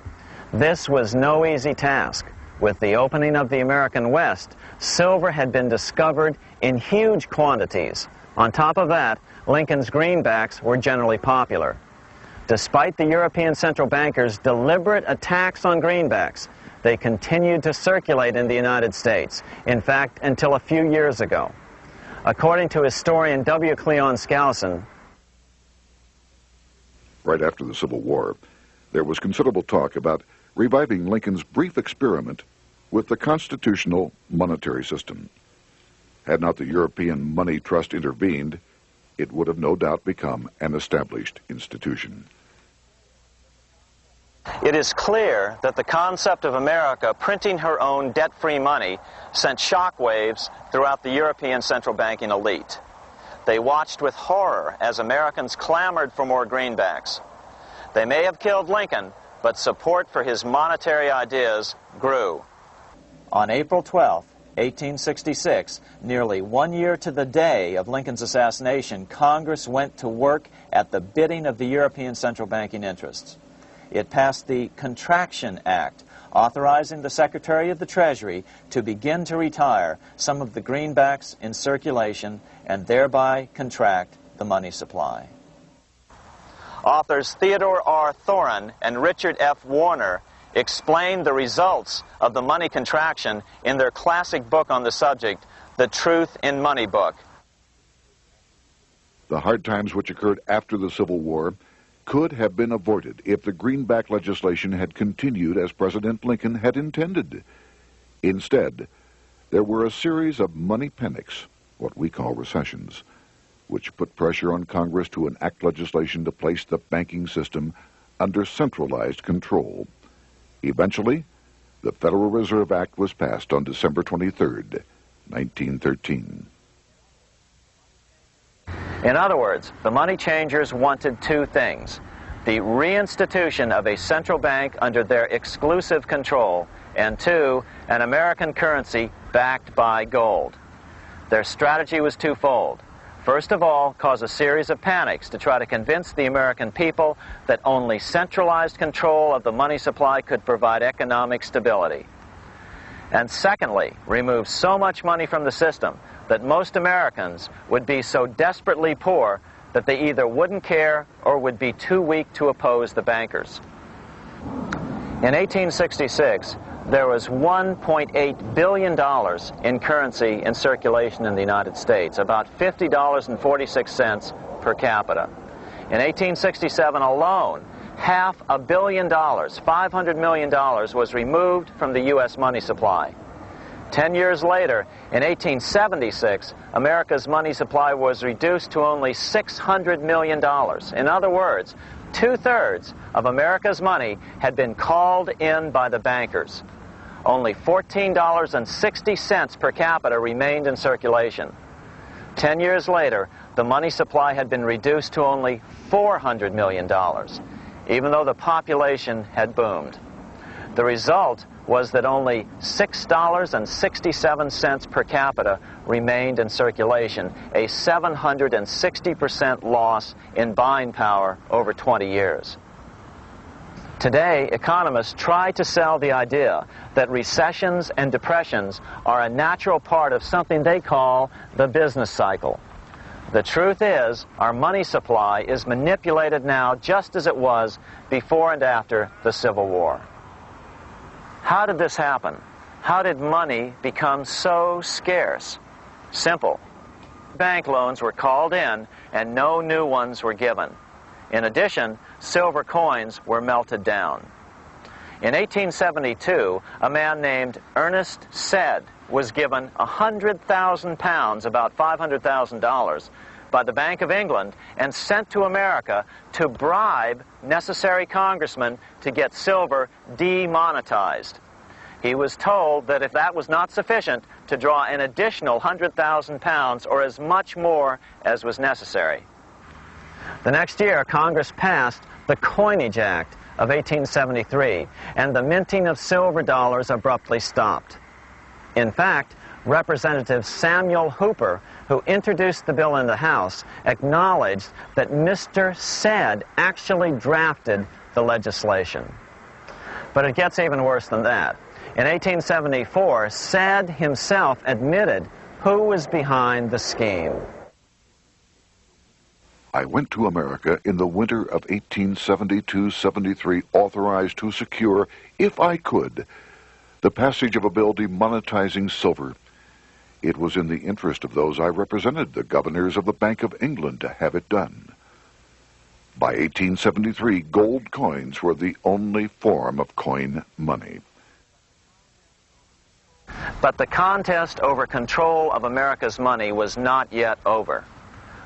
This was no easy task. With the opening of the American West, silver had been discovered in huge quantities. On top of that, Lincoln's greenbacks were generally popular. Despite the European central bankers' deliberate attacks on greenbacks, they continued to circulate in the United States, in fact, until a few years ago. According to historian W. Cleon Skousen, right after the Civil War, there was considerable talk about reviving Lincoln's brief experiment with the constitutional monetary system. Had not the European Money Trust intervened, it would have no doubt become an established institution. it is clear that the concept of America printing her own debt-free money sent shockwaves throughout the European central banking elite. They watched with horror as Americans clamored for more greenbacks. They may have killed Lincoln, but support for his monetary ideas grew. On April 12, 1866, nearly 1 year to the day of Lincoln's assassination, Congress went to work at the bidding of the European central banking interests. It passed the Contraction Act, authorizing the Secretary of the Treasury to begin to retire some of the greenbacks in circulation and thereby contract the money supply. Authors Theodore R. Thorin and Richard F. Warner explained the results of the money contraction in their classic book on the subject, The Truth in Money Book. The hard times which occurred after the Civil War could have been avoided if the greenback legislation had continued as President Lincoln had intended. Instead, there were a series of money panics, what we call recessions, which put pressure on Congress to enact legislation to place the banking system under centralized control. Eventually, the Federal Reserve Act was passed on December 23, 1913. In other words, the money changers wanted two things: the reinstitution of a central bank under their exclusive control, and two, an American currency backed by gold. Their strategy was twofold. First of all, cause a series of panics to try to convince the American people that only centralized control of the money supply could provide economic stability. And secondly, remove so much money from the system that most Americans would be so desperately poor that they either wouldn't care or would be too weak to oppose the bankers. In 1866, there was $1.8 billion in currency in circulation in the United States, about $50.46 per capita. In 1867 alone, $500 million, $500 million, was removed from the U.S. money supply. 10 years later, in 1876, America's money supply was reduced to only $600 million. In other words, 2/3 of America's money had been called in by the bankers. Only $14.60 per capita remained in circulation. 10 years later, the money supply had been reduced to only $400 million, even though the population had boomed. The result was that only $6.67 per capita remained in circulation, a 760% loss in buying power over 20 years. Today, economists try to sell the idea that recessions and depressions are a natural part of something they call the business cycle. The truth is, our money supply is manipulated now just as it was before and after the Civil War. How did this happen? How did money become so scarce? Simple. Bank loans were called in and no new ones were given. In addition, silver coins were melted down. In 1872, a man named Ernest Sed was given 100,000 pounds, about $500,000, by the Bank of England and sent to America to bribe necessary congressmen to get silver demonetized. He was told that if that was not sufficient, to draw an additional 100,000 pounds or as much more as was necessary. The next year, Congress passed the Coinage Act of 1873, and the minting of silver dollars abruptly stopped. In fact, Representative Samuel Hooper, who introduced the bill in the House, acknowledged that Mr. Sed actually drafted the legislation. But it gets even worse than that. In 1874, Sed himself admitted who was behind the scheme. I went to America in the winter of 1872-73, authorized to secure, if I could, the passage of a bill demonetizing silver. It was in the interest of those I represented, the governors of the Bank of England, to have it done. By 1873, gold coins were the only form of coin money. But the contest over control of America's money was not yet over.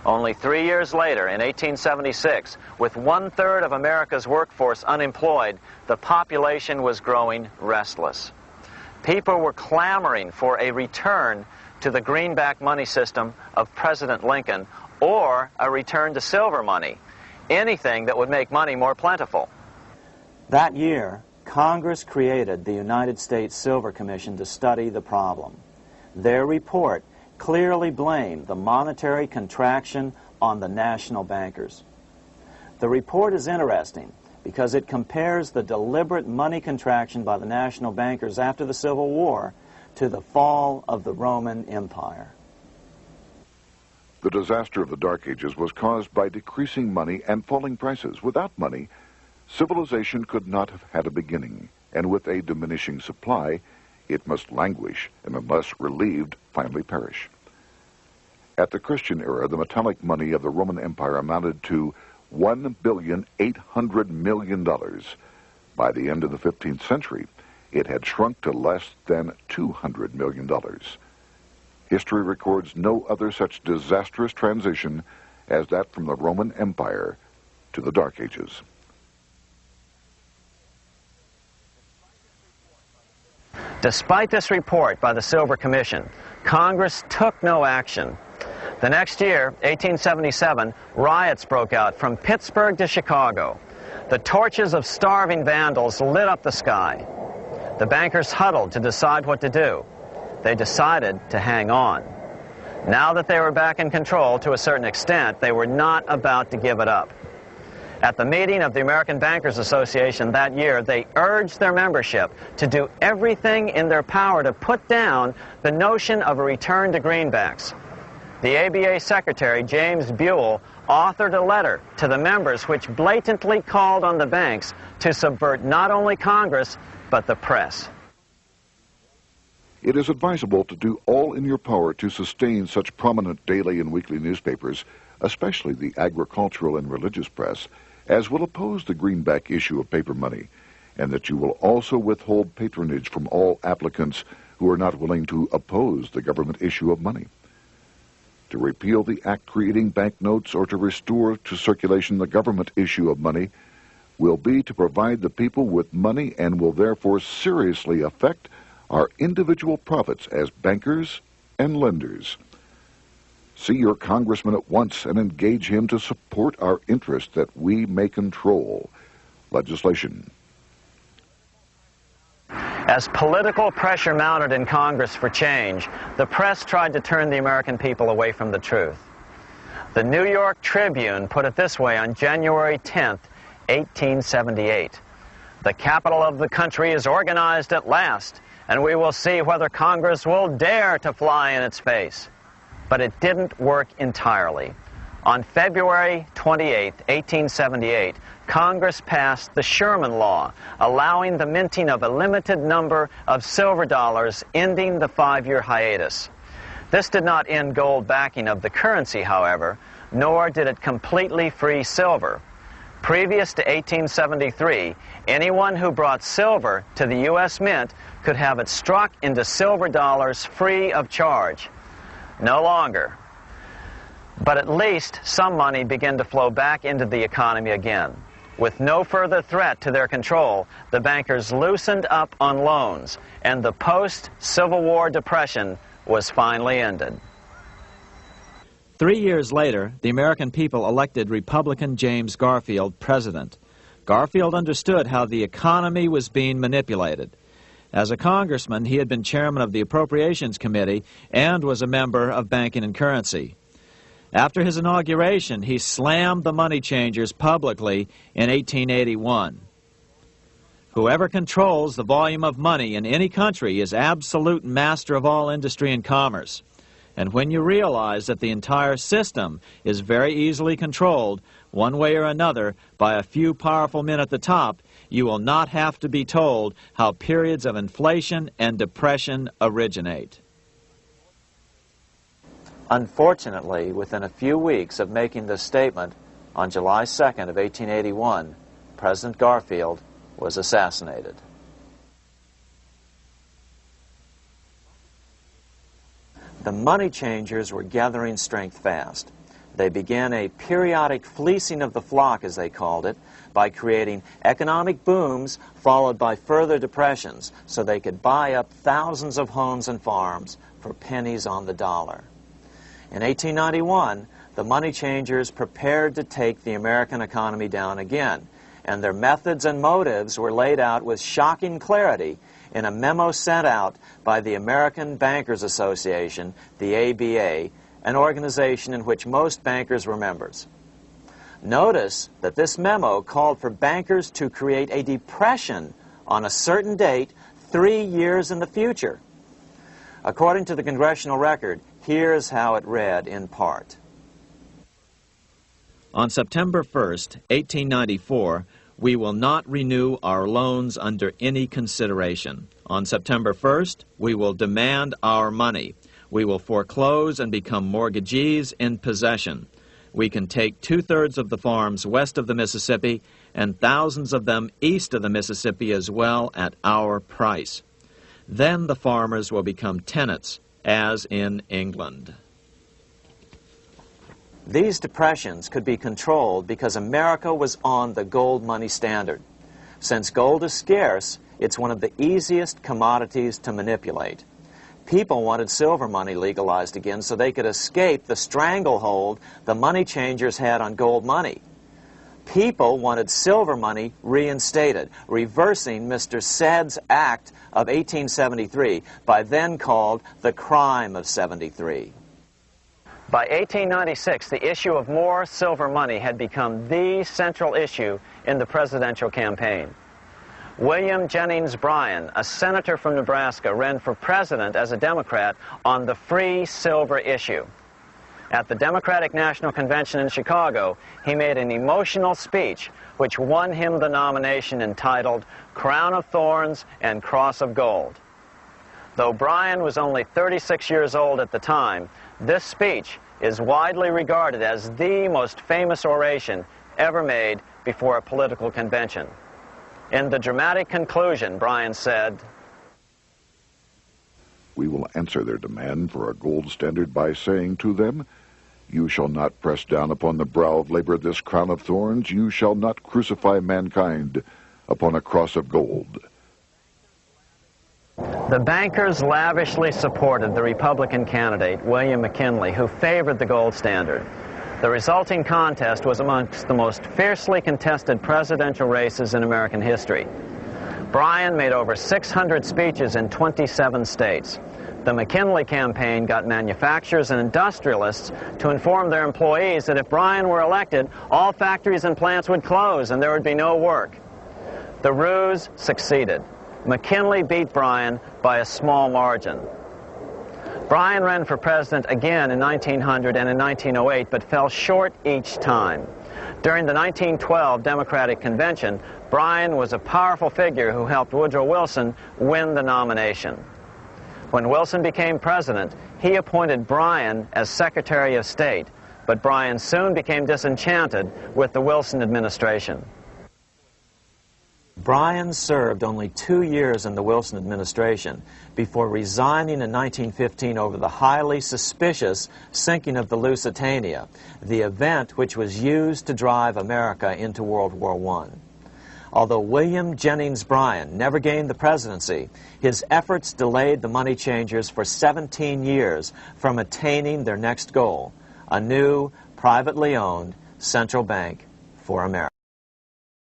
Only 3 years later, in 1876, with 1/3 of America's workforce unemployed, the population was growing restless. People were clamoring for a return to the greenback money system of President Lincoln, or a return to silver money, anything that would make money more plentiful. That year, Congress created the United States Silver Commission to study the problem. Their report clearly blamed the monetary contraction on the national bankers. The report is interesting because it compares the deliberate money contraction by the national bankers after the Civil War to the fall of the Roman Empire. The disaster of the Dark Ages was caused by decreasing money and falling prices. Without money, civilization could not have had a beginning, and with a diminishing supply, it must languish, and unless relieved, finally perish. At the Christian era, the metallic money of the Roman Empire amounted to $1,800,000,000. By the end of the 15th century, it had shrunk to less than $200 million. History records no other such disastrous transition as that from the Roman Empire to the Dark Ages. Despite this report by the Silver Commission, Congress took no action. The next year, 1877, riots broke out from Pittsburgh to Chicago. The torches of starving vandals lit up the sky. The bankers huddled to decide what to do. They decided to hang on. Now that they were back in control to a certain extent, they were not about to give it up. At the meeting of the American Bankers Association that year, they urged their membership to do everything in their power to put down the notion of a return to greenbacks. The ABA Secretary, James Buell, authored a letter to the members which blatantly called on the banks to subvert not only Congress, but the press. It is advisable to do all in your power to sustain such prominent daily and weekly newspapers, especially the agricultural and religious press, as will oppose the greenback issue of paper money, and that you will also withhold patronage from all applicants who are not willing to oppose the government issue of money. To repeal the act creating banknotes or to restore to circulation the government issue of money will be to provide the people with money and will therefore seriously affect our individual profits as bankers and lenders. See your congressman at once and engage him to support our interest that we may control legislation. As political pressure mounted in Congress for change, the press tried to turn the American people away from the truth. The New York Tribune put it this way on January 10th, 1878. "The capital of the country is organized at last, and we will see whether Congress will dare to fly in its face." But it didn't work entirely. On February 28, 1878, Congress passed the Sherman Law, allowing the minting of a limited number of silver dollars, ending the 5-year hiatus. This did not end gold backing of the currency, however, nor did it completely free silver. Previous to 1873, anyone who brought silver to the U.S. Mint could have it struck into silver dollars free of charge. No longer. But at least some money began to flow back into the economy again. With no further threat to their control, the bankers loosened up on loans, and the post-Civil War depression was finally ended. 3 years later, the American people elected Republican James Garfield president. Garfield understood how the economy was being manipulated. As a congressman, he had been chairman of the Appropriations Committee and was a member of Banking and Currency. After his inauguration, he slammed the money changers publicly in 1881. Whoever controls the volume of money in any country is absolute master of all industry and commerce. And when you realize that the entire system is very easily controlled, one way or another, by a few powerful men at the top, you will not have to be told how periods of inflation and depression originate. Unfortunately, within a few weeks of making this statement, on July 2nd of 1881, President Garfield was assassinated. The money changers were gathering strength fast. They began a periodic fleecing of the flock, as they called it, by creating economic booms followed by further depressions so they could buy up thousands of homes and farms for pennies on the dollar. In 1891, the money changers prepared to take the American economy down again, and their methods and motives were laid out with shocking clarity in a memo sent out by the American Bankers Association, the ABA, an organization in which most bankers were members. Notice that this memo called for bankers to create a depression on a certain date 3 years in the future. According to the congressional record, here's how it read in part. On September 1st, 1894, we will not renew our loans under any consideration. On September 1st, we will demand our money. We will foreclose and become mortgagees in possession. We can take 2/3 of the farms west of the Mississippi and thousands of them east of the Mississippi as well at our price. Then the farmers will become tenants, as in England. These depressions could be controlled because America was on the gold money standard. Since gold is scarce, it's one of the easiest commodities to manipulate. People wanted silver money legalized again so they could escape the stranglehold the money changers had on gold money. People wanted silver money reinstated, reversing Mr. Said's Act of 1873, by then called the Crime of '73. By 1896, the issue of more silver money had become the central issue in the presidential campaign. William Jennings Bryan, a senator from Nebraska, ran for president as a Democrat on the free silver issue. At the Democratic National Convention in Chicago, he made an emotional speech which won him the nomination entitled Crown of Thorns and Cross of Gold. Though Bryan was only 36 years old at the time, this speech is widely regarded as the most famous oration ever made before a political convention. In the dramatic conclusion, Bryan said, "We will answer their demand for a gold standard by saying to them, you shall not press down upon the brow of labor this crown of thorns. You shall not crucify mankind upon a cross of gold." The bankers lavishly supported the Republican candidate, William McKinley, who favored the gold standard. The resulting contest was amongst the most fiercely contested presidential races in American history. Bryan made over 600 speeches in 27 states. The McKinley campaign got manufacturers and industrialists to inform their employees that if Bryan were elected, all factories and plants would close and there would be no work. The ruse succeeded. McKinley beat Bryan by a small margin. Bryan ran for president again in 1900 and in 1908, but fell short each time. During the 1912 Democratic Convention, Bryan was a powerful figure who helped Woodrow Wilson win the nomination. When Wilson became president, he appointed Bryan as Secretary of State, but Bryan soon became disenchanted with the Wilson administration. Bryan served only 2 years in the Wilson administration before resigning in 1915 over the highly suspicious sinking of the Lusitania, the event which was used to drive America into World War I. Although William Jennings Bryan never gained the presidency, his efforts delayed the money changers for 17 years from attaining their next goal, a new, privately owned central bank for America.